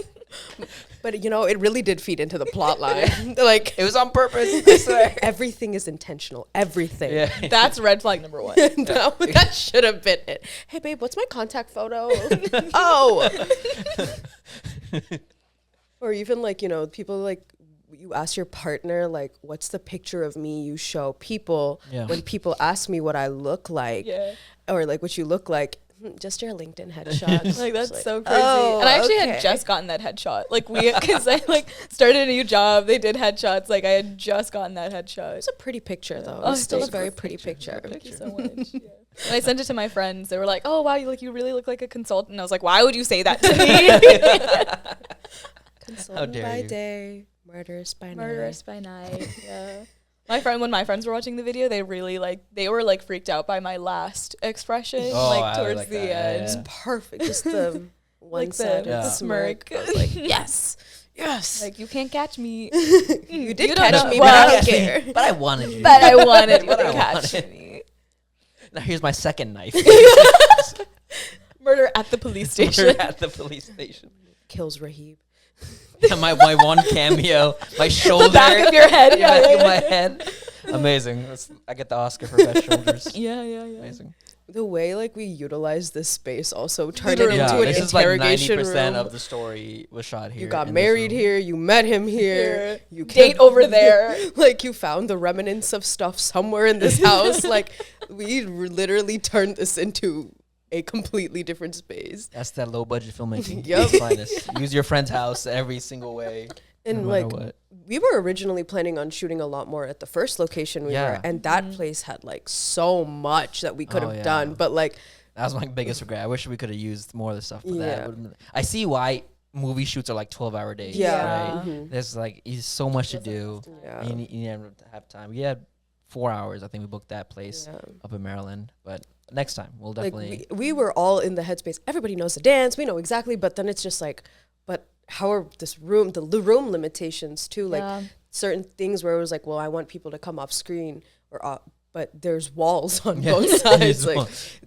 But you know, it really did feed into the plot line. Like It was on purpose, I swear. everything is intentional. Everything. Yeah. That's red flag number 1. No, that should have been it. Hey babe, what's my contact photo? Oh. Or even like, you know, people like you ask your partner like, what's the picture of me you show people when people ask me what I look like or like what you look like. Just your LinkedIn headshot. Like that's like, so crazy. oh, And I actually okay. had just gotten that headshot. Like because I like started a new job. They did headshots. Like I had just gotten that headshot. It's a pretty picture though. Oh, It's still a thank very you. pretty picture. Thank you so much. Yeah. And I sent it to my friends. They were like, "Oh wow, you really look like a consultant." I was like, "Why would you say that to me?" Consultant dare by you. day, murderous by Murderous by night. Yeah. When my friends were watching the video, they were like freaked out by my last expression, Oh, like I towards like the that. Yeah, end. yeah. night. Perfect. Just the one Like side the of the smirk. I was like, yes. Yes. Like you can't catch me. You did You don't catch know- me, well, but I don't Yes, care. But I wanted you. But I wanted you But to I catch wanted. me. Now here's my second knife. Murder at the police station. We're at the police station. Kills Rahib. my one cameo, my shoulder, The back of your head. the back of my head. Amazing. I get the Oscar for best shoulders. Yeah. Amazing. The way like we utilize this space also turned it Literally. into Yeah, an this is like interrogation 90% room. of the story was shot here. You got in this married room. here. You met him here. Here. You Date kept- over there. Like you found the remnants of stuff somewhere in this house. Like we literally turned this into a completely different space. That's that low budget filmmaking. Yup. Finest. Use your friend's house every single way. And no matter like what. we were originally planning on shooting a lot more at the first location we Yeah. were, and that place had like so much that we could have Oh, yeah. done. But like That was my biggest regret. I wish we could have used more of the stuff for Yeah. that. I see why movie shoots are like 12-hour days. Yeah. Right? Mhm. There's like so much to do. yeah. You need to have time. We had 4 hours. I think we booked that place Yeah. up in Maryland. But next time we'll Like definitely. we were all in the headspace. Everybody knows the dance. We know exactly. But then it's just like, but how are the room limitations too? Like Yeah. certain things where it was like, well, I want people to come off screen or but there's walls on Yeah. both sides. There's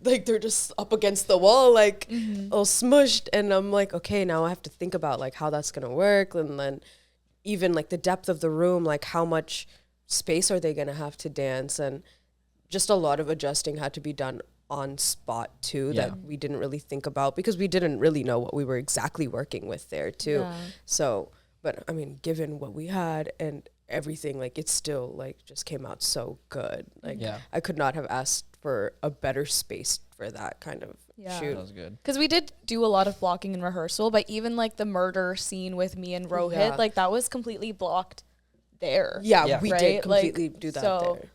like they're just up against the wall, like Mm-hmm. all smushed. And I'm like, okay, now I have to think about like how that's gonna work. And then even like the depth of the room, like how much space are they going to have to dance, and just a lot of adjusting had to be done on spot too that we didn't really think about because we didn't really know what we were exactly working with there too. So, but I mean, given what we had and everything, like it still like just came out so good. Like I could not have asked for a better space for that kind of shoot. That was good. Because we did do a lot of blocking and rehearsal, but even like the murder scene with me and Rohit, like that was completely blocked there. Yeah, we did completely like, do that there.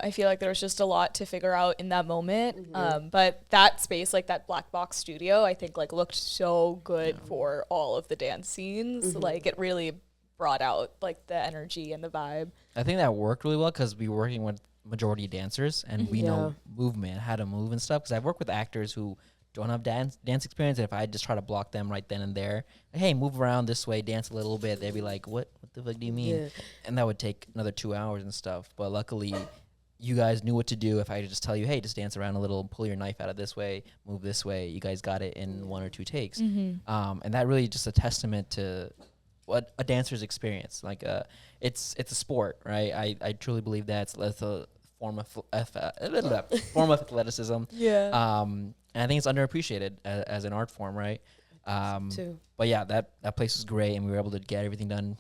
I feel like there was just a lot to figure out in that moment. But that space, like that black box studio, I think like looked so good for all of the dance scenes. Like it really brought out like the energy and the vibe. I think that worked really well because we were working with majority dancers and we know movement, how to move and stuff. Because I've worked with actors who don't have dance experience, and if I just try to block them right then and there, like, hey, move around this way, dance a little bit, they'd be like, what the fuck do you mean? And that would take another 2 hours and stuff. But luckily, you guys knew what to do. If I just tell you, hey, just dance around a little, pull your knife out of this way, move this way, you guys got it in 1 or 2 takes. And that really just a testament to what a dancer's experience. Like it's a sport, right? I truly believe that it's a form of athleticism. And I think it's underappreciated as an art form, right? But yeah, that place was great, and we were able to get everything done,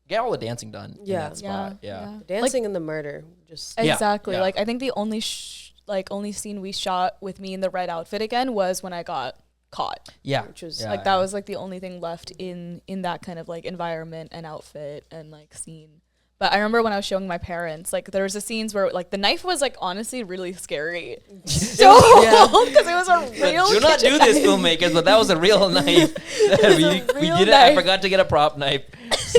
get all the dancing done in that spot. The dancing and the murder, just exactly. Like I think the only scene we shot with me in the red outfit again was when I got caught. Which was like that was like the only thing left in that kind of like environment and outfit and like scene. But I remember when I was showing my parents, like there was a scenes where like the knife was like honestly really scary. Because it was a real. Do not do this, filmmakers, but that was a real knife. we did it. I forgot to get a prop knife.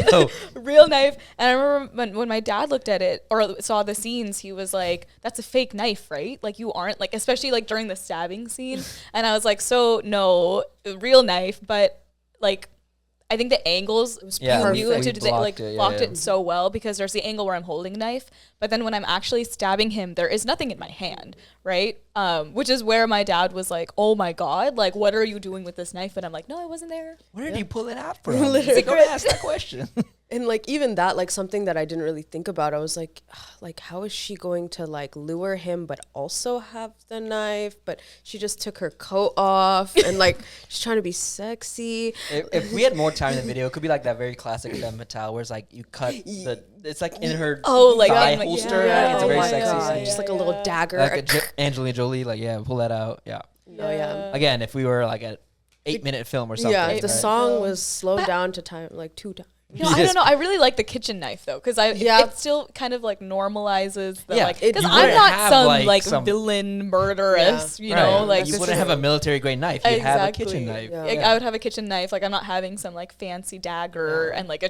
So real knife. And I remember when my dad looked at it or saw the scenes, he was like, "That's a fake knife, right? Like you aren't like, especially like during the stabbing scene." And I was like, "So no, real knife, but like." I think the angles blocked it so well because there's the angle where I'm holding a knife, but then when I'm actually stabbing him, there is nothing in my hand, right? Which is where my dad was like, "Oh my god, like what are you doing with this knife?" And I'm like, "No, I wasn't there." Where did you pull it out from? Don't ask that question. And like even that, like something that I didn't really think about, I was like how is she going to like lure him but also have the knife? But she just took her coat off and like she's trying to be sexy. If we had more time in the video, it could be like that very classic femme fatale where it's like you cut it's like in her thigh holster. It's a very sexy scene. Just like a little dagger. Like Angelina Jolie, like pull that out. Again, if we were like an 8-minute film or something. Yeah, if the song was slowed down to time like 2 times. No, I don't know. I really like the kitchen knife though, because it still kind of like normalizes the like. Because I'm not some villain murderess, you know. Like you wouldn't have a military grade knife. You'd have a kitchen knife. I would have a kitchen knife. Like I'm not having some like fancy dagger and like a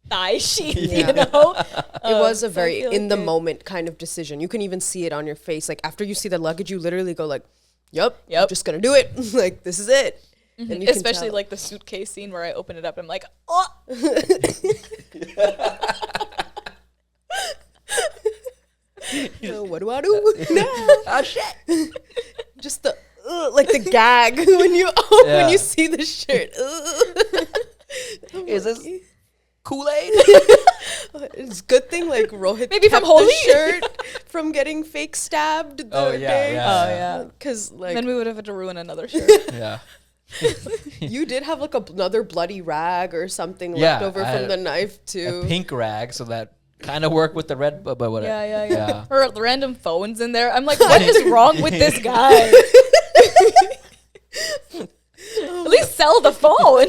thigh sheath. You know, it was a very in the moment kind of decision. You can even see it on your face. Like after you see the luggage, you literally go like, "Yep, I'm just gonna do it. Like this is it." And especially like the suitcase scene where I open it up and I'm like, oh. What do I do now? Oh shit! Just the like the gag when you see the shirt. Is this Kool-Aid? It's a good thing like Rohit maybe from Holy the shirt from getting fake stabbed. Because like then we would have had to ruin another shirt. You did have like another bloody rag or something left over from the knife too. A pink rag, so that kind of work with the red, but whatever. Yeah. Or random phones in there. I'm like, what is wrong with this guy? At least sell the phone.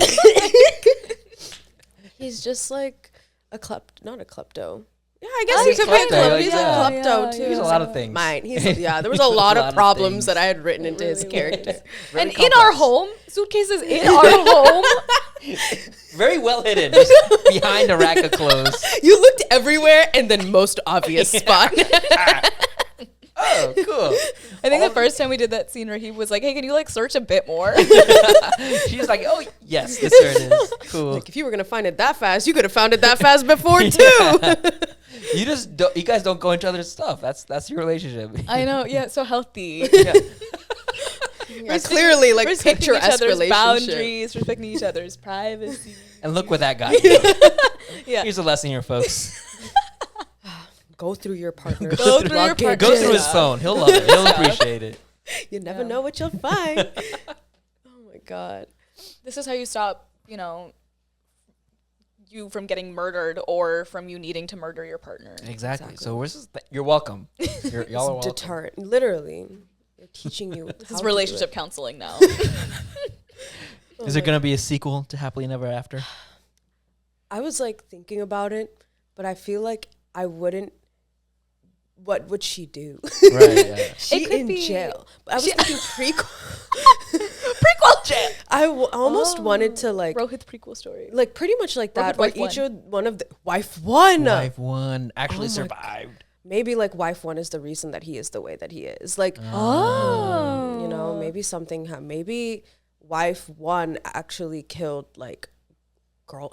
He's just like not a klepto. Yeah, I guess he's a klepto. He's a klepto too. He's a lot of things. There was a lot of problems that I had written into his character. And complex. In our home, suitcases in our home. Very well hidden, just behind a rack of clothes. You looked everywhere and then most obvious spot. Oh, cool. I think the first time we did that scene where he was like, hey, can you like search a bit more? She's like, oh, yes, this there it is. Cool. Like, if you were going to find it that fast, you could have found it that fast before, too. You guys don't go into other stuff. That's your relationship. I know. Yeah, so healthy. We're clearly like respecting each picturesque other's relationship. boundaries, respecting each other's privacy. And look what that got you. Here's a lesson here, folks. Go through your partner's Go through your luggage. partner's Go through his phone. He'll love it. He'll appreciate it. You never know what you'll find. Oh my God. This is how you stop, you from getting murdered or from you needing to murder your partner. Exactly. So you're welcome. Y'all are welcome. Deterrent. Literally. They're teaching you. This is relationship counseling now. Is there going to be a sequel to Happily Never After? I was like thinking about it, but I feel like I wouldn't. What would she do? Right. Yeah. She in jail. But I was thinking prequel. Prequel jail. I almost wanted to like Rohit's prequel story. like pretty much like that, Rohit where wife each of one of the wife one. Wife one actually Oh my survived. Maybe like wife one is the reason that he is the way that he is. Like, Oh. maybe something. Maybe wife one actually killed like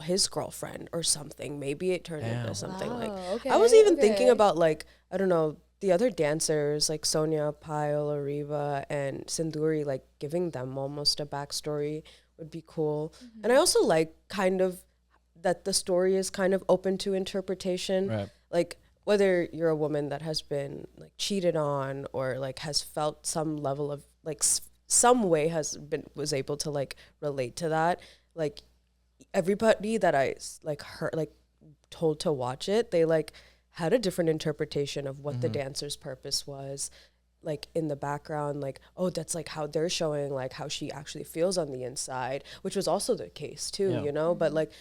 his girlfriend or something. Maybe it turned into something like. Okay, I was even thinking about like, I don't know, the other dancers like Sonia, Payal, Ariva, and Sinduri, like giving them almost a backstory would be cool. And I also like kind of that the story is kind of open to interpretation. Right. Like whether you're a woman that has been like cheated on or like has felt some level of like some way was able to like relate to that. Like everybody that I like heard like told to watch it, they like had a different interpretation of what the dancer's purpose was, like in the background, like, oh, that's like how they're showing like how she actually feels on the inside, which was also the case too, but like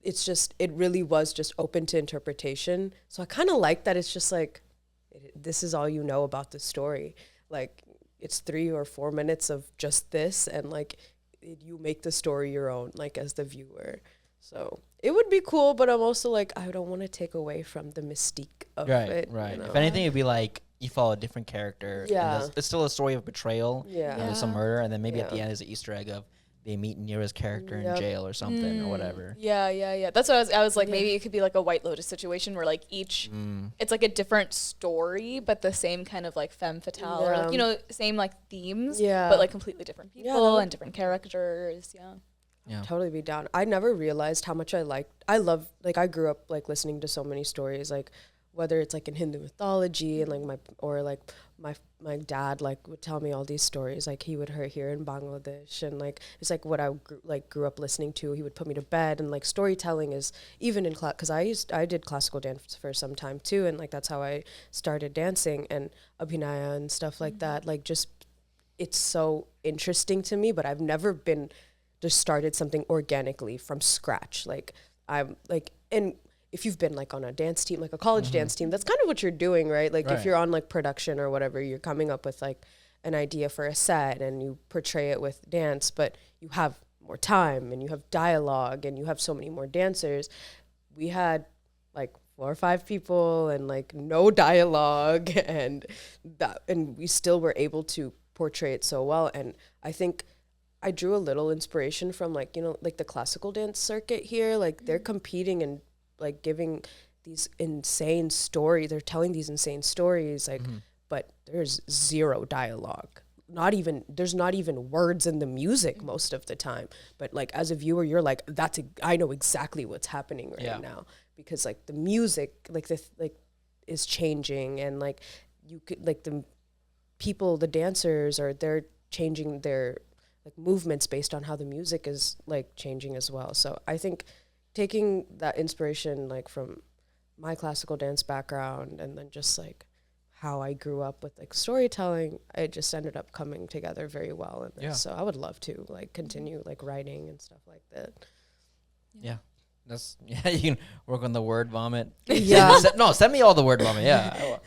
it's just, it really was just open to interpretation. So I kind of like that it's just like, this is all you know about the story. Like it's 3 or 4 minutes of just this, and like you make the story your own, like as the viewer. So it would be cool, but I'm also like, I don't want to take away from the mystique of it. Right. You know? If anything, it'd be like you follow a different character. Yeah. And it's still a story of betrayal. Yeah. And there's some murder, and then maybe at the Yeah. end is an Easter egg of they meet Nira's character in jail or something or whatever. Yeah. That's what I was like, maybe it could be like a White Lotus situation where like each, it's like a different story, but the same kind of like femme fatale or like, same like themes, but like completely different people and different characters. Yeah. Totally be down. I never realized how much I love, like I grew up like listening to so many stories, like whether it's like in Hindu mythology and like my dad like would tell me all these stories, like he would hear in Bangladesh, and like it's like what I grew up listening to. He would put me to bed, and like storytelling is even in class, because I did classical dance for some time too, and like that's how I started dancing and abhinaya and stuff like that. Like just it's so interesting to me, but I've never been just started something organically from scratch. Like I'm like, and if you've been like on a dance team, like a college dance team, that's kind of what you're doing, right? Like if you're on like production or whatever, you're coming up with like an idea for a set and you portray it with dance, but you have more time and you have dialogue and you have so many more dancers. We had like 4 or 5 people and like no dialogue and we still were able to portray it so well. And I think I drew a little inspiration from like, like the classical dance circuit here, like they're competing and like giving these insane stories. They're telling these insane stories, like, but there's zero dialogue. There's not even words in the music most of the time. But like as a viewer, you're like, I know exactly what's happening right now, because like the music, like is changing, and like you could like the dancers they're changing their like movements based on how the music is like changing as well. So I think taking that inspiration like from my classical dance background and then just like how I grew up with like storytelling, it just ended up coming together very well in this. So I would love to like continue like writing and stuff like that. Yeah. You can work on the word vomit. Yeah. Send me all the word vomit. Yeah.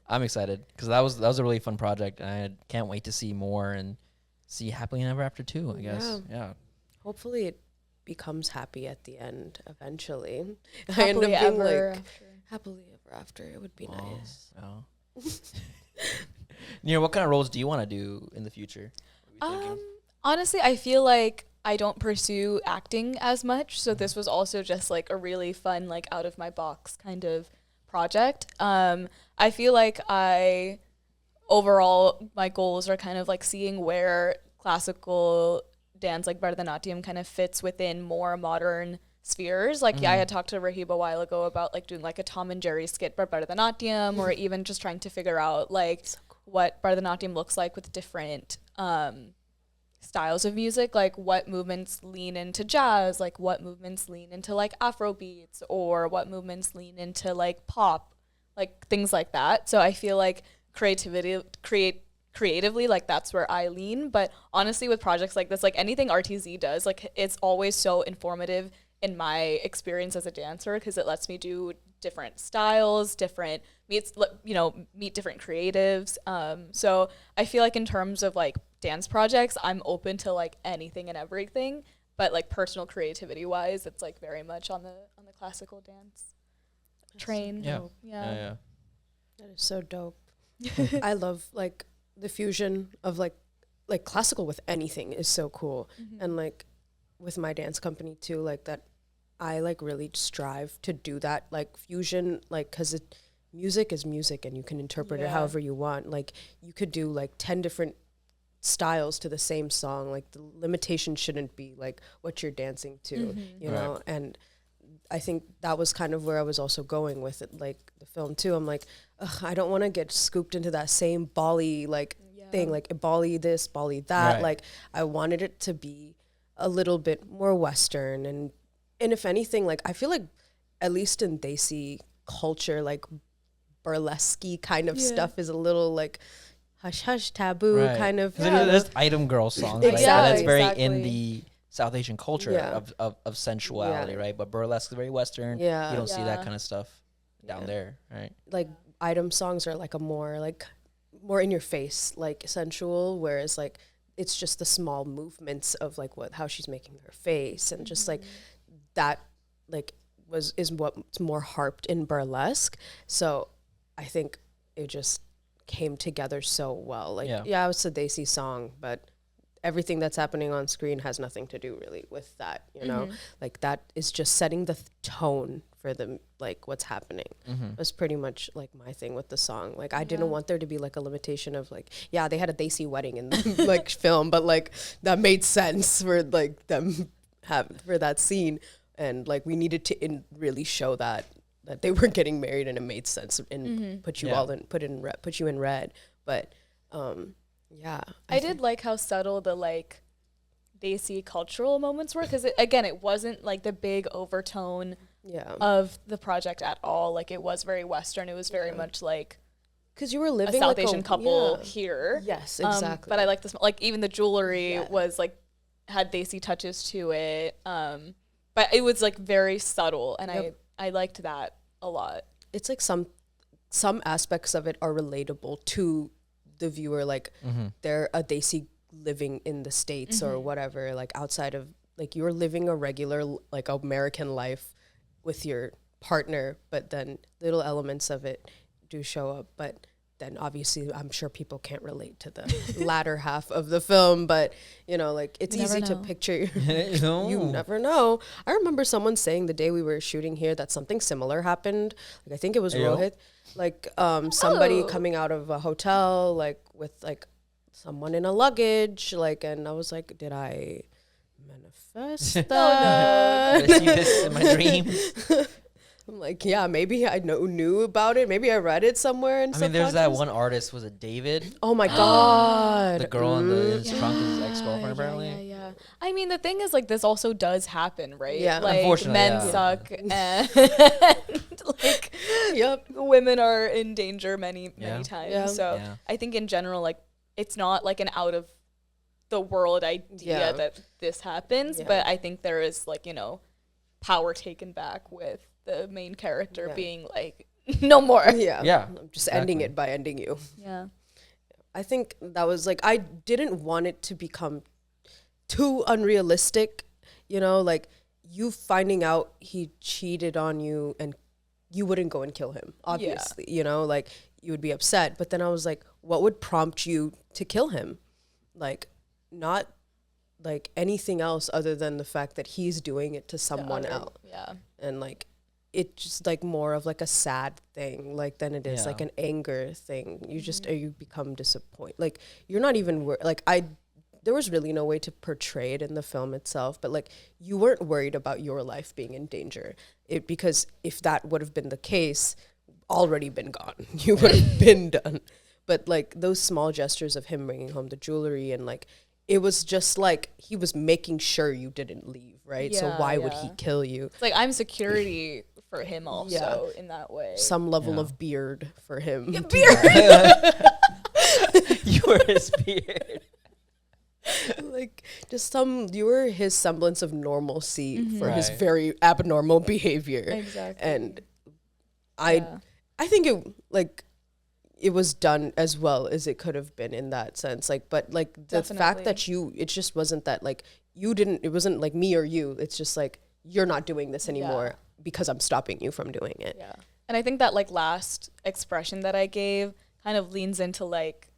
I'm excited because that was a really fun project, and I can't wait to see more and see Happily Never After 2, I guess. Yeah. Hopefully it becomes happy at the end eventually. Happily I end up being ever like after. happily ever after. It would be nice. Oh. Nira, what kind of roles do you want to do in the future? Honestly, I feel like I don't pursue acting as much, so this was also just like a really fun, like out of my box kind of project. I feel like overall my goals are kind of like seeing where classical dance like Bharatanatyam kind of fits within more modern spheres. Like, I had talked to Rahib a while ago about like doing like a Tom and Jerry skit for Bharatanatyam, or even just trying to figure out like what Bharatanatyam looks like with different styles of music, like what movements lean into jazz, like what movements lean into like Afro beats, or what movements lean into like pop, like things like that. So I feel like creatively, like that's where I lean. But honestly, with projects like this, like anything RTZ does, like it's always so informative in my experience as a dancer, because it lets me do different styles, meet different creatives. So I feel like in terms of like dance projects, I'm open to like anything and everything, but like personal creativity wise, it's like very much on the classical dance train. Yeah. That is so dope. I love like the fusion of like classical with anything is so cool. And like with my dance company too, like that I like really strive to do that like fusion, like because music is music and you can interpret it however you want. Like you could do like 10 different styles to the same song. Like the limitation shouldn't be like what you're dancing to, you know. And I think that was kind of where I was also going with it, like the film too. I'm like, I don't want to get scooped into that same Bolly like thing, like Bolly this, Bolly that. Like I wanted it to be a little bit more Western, and if anything, like I feel like at least in Desi culture, like burlesque kind of stuff is a little like hush hush taboo kind of. There's item girl songs, exactly. That's very in the South Asian culture of sensuality, right? But burlesque is very Western. You don't see that kind of stuff down there, right? Like item songs are like a more in your face, like sensual, whereas like it's just the small movements of like how she's making her face, and just like that like is what's more harped in burlesque. So I think it just came together so well. Like it's a Desi song, but everything that's happening on screen has nothing to do really with that, you know. Like that is just setting the tone for the like what's happening. That's pretty much like my thing with the song. Like I didn't want there to be like a limitation of like they had a Desi wedding in the like film, but like that made sense for like them for that scene, and like we needed to really show that they were getting married, and it made sense and put you in red. But I did like how subtle the like Desi cultural moments were, because it wasn't like the big overtone of the project at all. Like it was very Western. It was very much like, because you were living a South like Asian couple here. Yes, exactly. But I like this, like even the jewelry was like had Desi touches to it. But it was like very subtle, and I liked that a lot. It's like some aspects of it are relatable to the viewer, like they're a Desi living in the States or whatever, like outside of like you're living a regular like American life with your partner, but then little elements of it do show up. But then obviously I'm sure people can't relate to the latter half of the film, but you know, like it's easy to picture. You never know. I remember someone saying the day we were shooting here that something similar happened. Like I think it was Rohit, like somebody coming out of a hotel, like with like someone in a luggage, like, and I was like, did I manifest that? Did I see this in my dreams? I'm like, maybe I knew about it. Maybe I read it somewhere. I mean, there's that one artist, was it David? Oh my God. The girl in his trunk is his ex-girlfriend, apparently. Yeah. I mean, the thing is, like, this also does happen, right? Yeah. Like, unfortunately, men suck, and like, women are in danger many times. Yeah. So I think in general, like, it's not like an out of the world idea that this happens, but I think there is like, you know, power taken back with the main character being like, no more. I'm just ending it by ending you. I think that was like, I didn't want it to become too unrealistic, you know, like you finding out he cheated on you and you wouldn't go and kill him, obviously, you know, like you would be upset. But then I was like, what would prompt you to kill him? Like, not like anything else other than the fact that he's doing it to someone else. And like, it's just like more of like a sad thing, like than it is like an anger thing. You just you become disappointed. Like you're not even like there was really no way to portray it in the film itself, but like you weren't worried about your life being in danger. Because if that would have been the case, already been gone. You would have been done. But like those small gestures of him bringing home the jewelry, and like it was just like he was making sure you didn't leave, right? So why would he kill you? It's like I'm security for him also in that way. Some level of beard for him. Yeah, beard. You were his beard. Like just you were his semblance of normalcy for his Right. very abnormal behavior. Exactly. And I think it was done as well as it could have been in that sense. Like, but like the fact that it just wasn't that like it wasn't like me or you. It's just like, you're not doing this anymore because I'm stopping you from doing it. Yeah. And I think that like last expression that I gave kind of leans into like,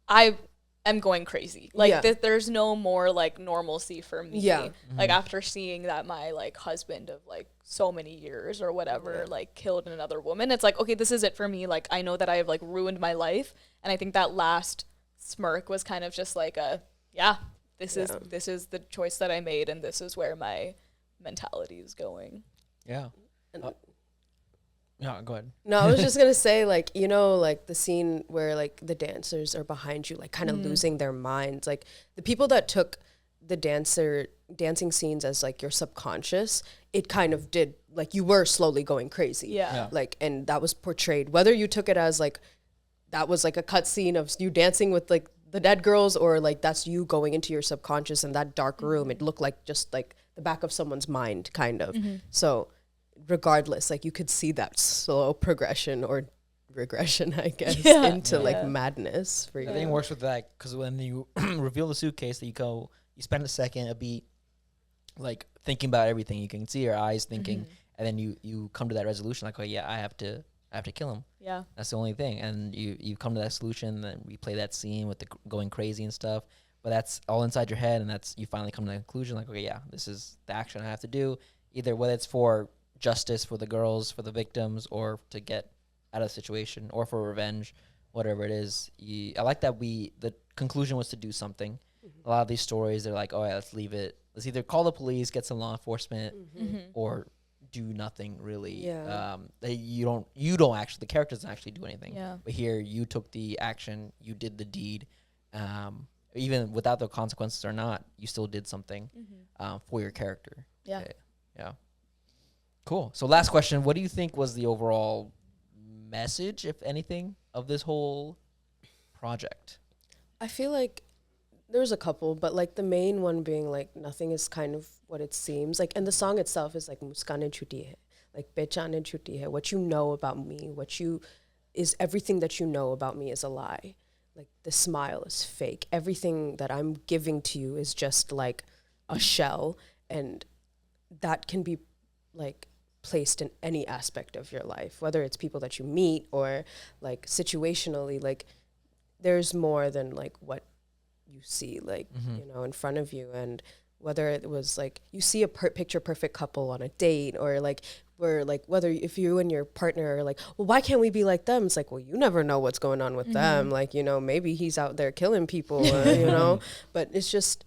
I am going crazy. Like there's no more like normalcy for me. Yeah. Like after seeing that my like husband of like so many years or whatever like killed another woman, it's like, okay, this is it for me. Like I know that I have like ruined my life. And I think that last smirk was kind of just like this is the choice that I made, and this is where my mentality is going. Yeah. No, go ahead. No, I was just gonna say, like, you know, like the scene where like the dancers are behind you, like kind of losing their minds. Like the people that took the dancing scenes as like your subconscious, it kind of did, like you were slowly going crazy. Yeah. Like, and that was portrayed, whether you took it as like that was like a cut scene of you dancing with like the dead girls, or like that's you going into your subconscious in that dark room. It looked like just like the back of someone's mind, kind of. So regardless, like you could see that slow progression or regression, I guess, into like madness for you. I think it works with that because when you reveal the suitcase, that you spend a second, a beat, like thinking about everything. You can see your eyes thinking, and then you come to that resolution, like, oh yeah, I have to kill him. Yeah, that's the only thing. And you come to that solution, then we play that scene with the going crazy and stuff. But that's all inside your head, and that's you finally come to the conclusion, like, okay, yeah, this is the action I have to do. Either whether it's for justice for the girls, for the victims, or to get out of the situation, or for revenge, whatever it is. I like that the conclusion was to do something. A lot of these stories, they're like, oh yeah, let's leave it. Let's either call the police, get some law enforcement, or do nothing really. Yeah. You don't actually, the character doesn't actually do anything. Yeah. But here, you took the action, you did the deed. Even without the consequences or not, you still did something for your character. Yeah. Okay. Yeah. Cool. So last question, what do you think was the overall message, if anything, of this whole project? I feel like there's a couple, but like the main one being like nothing is kind of what it seems. Like, and the song itself is like Muskaanein Jhooti Hai, like Pehchaanein Jhooti Hai. What you know about me, is everything that you know about me is a lie. Like the smile is fake. Everything that I'm giving to you is just like a shell, and that can be like placed in any aspect of your life, whether it's people that you meet or like situationally. Like there's more than like what you see, like you know, in front of you. And whether it was like you see a picture perfect couple on a date, or like where like whether if you and your partner are like, well, why can't we be like them? It's like, well, you never know what's going on with them. Like, you know, maybe he's out there killing people, you know. But it's just,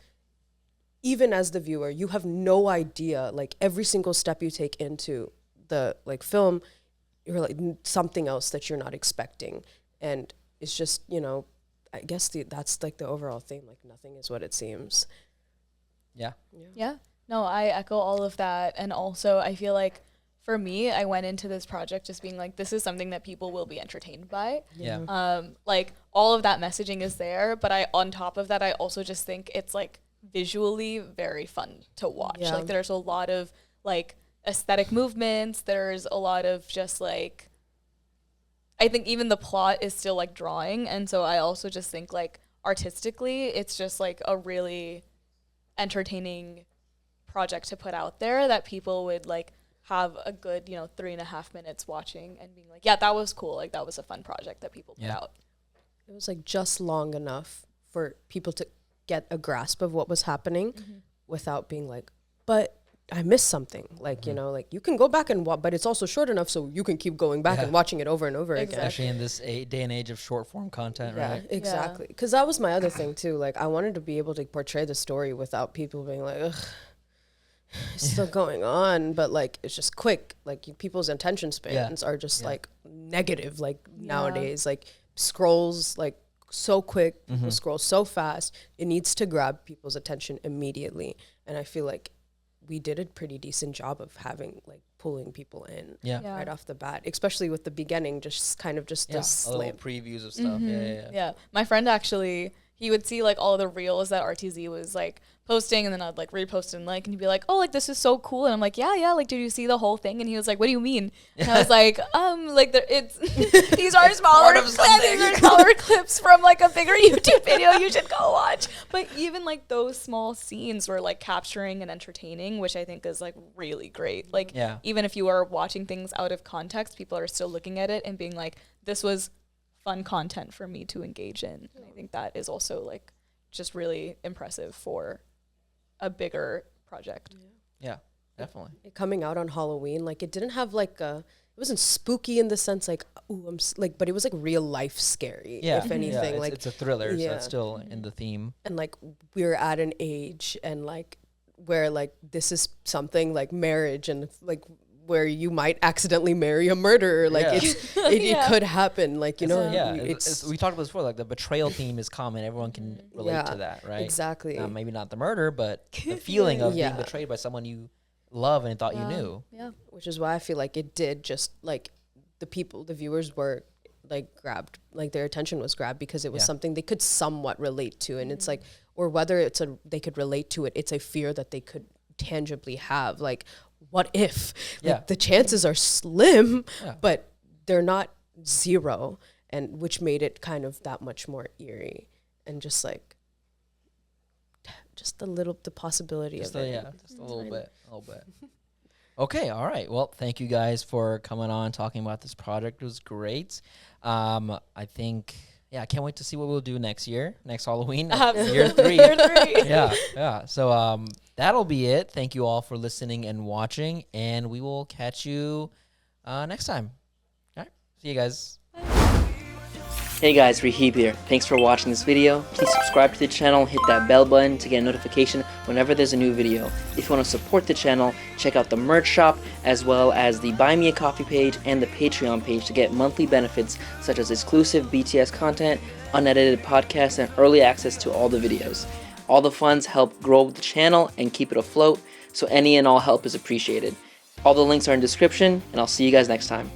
even as the viewer, you have no idea, like every single step you take into the like film, you're like something else that you're not expecting. And it's just, you know, I guess that's like the overall thing, like nothing is what it seems. Yeah. No, I echo all of that. And also I feel like for me, I went into this project just being like, this is something that people will be entertained by. Yeah. Like all of that messaging is there, but on top of that, I also just think it's like visually very fun to watch. Yeah. Like there's a lot of like aesthetic movements. There's a lot of just like, I think even the plot is still like drawing. And so I also just think like artistically, it's just like a really entertaining project to put out there that people would like have a good, 3.5 minutes watching and being like, yeah, that was cool. Like that was a fun project that people put out. It was like just long enough for people to get a grasp of what was happening without being like, but missed something. Like, you know, like you can go back and watch, but it's also short enough so you can keep going back and watching it over and over again. Especially in this day and age of short form content, right? Exactly. Because that was my other thing too. Like, I wanted to be able to portray the story without people being like, ugh, it's still going on, but like it's just quick. Like people's attention spans are just like negative. Like nowadays, like scrolls like so quick, people scroll so fast. It needs to grab people's attention immediately, and I feel like we did a pretty decent job of having like pulling people in right off the bat, especially with the beginning, just kind of just a little previews of stuff. Yeah. My friend actually, he would see like all the reels that RTZ was like posting, and then I'd like repost and like, and he'd be like, oh, like this is so cool, and I'm like, yeah, like did you see the whole thing? And he was like, what do you mean? And I was like, it's these are smaller clips from like a bigger YouTube video you should go watch. But even like those small scenes were like capturing and entertaining, which I think is like really great. Like even if you are watching things out of context, people are still looking at it and being like, this was fun content for me to engage in. And I think that is also like just really impressive for a bigger project. Yeah, definitely. It coming out on Halloween, like it didn't have like it wasn't spooky in the sense like, ooh, like, but it was like real life scary. If anything, like it's a thriller, so it's still in the theme. And like we're at an age and like where like this is something like marriage and like where you might accidentally marry a murderer. Like it could happen. Like, you know, it's we talked about this before, like the betrayal theme is common. Everyone can relate to that, right? Exactly. Maybe not the murder, but the feeling of being betrayed by someone you love and thought you knew. Yeah. Which is why I feel like it did just like the viewers were like grabbed, like their attention was grabbed because it was something they could somewhat relate to. And it's like, or whether they could relate to it, it's a fear that they could tangibly have. Like, what if like, the chances are slim, but they're not zero, and which made it kind of that much more eerie and just like the possibility of it. Just a little bit. Okay, all right. Well, thank you guys for coming on, talking about this project. It was great. I think, I can't wait to see what we'll do next Halloween, year 3. Yeah. So that'll be it. Thank you all for listening and watching, and we will catch you next time. All right, see you guys. Hey guys, Rahib here. Thanks for watching this video. Please subscribe to the channel, hit that bell button to get a notification whenever there's a new video. If you want to support the channel, check out the merch shop, as well as the Buy Me a Coffee page and the Patreon page to get monthly benefits such as exclusive BTS content, unedited podcasts, and early access to all the videos. All the funds help grow the channel and keep it afloat, so any and all help is appreciated. All the links are in the description, and I'll see you guys next time.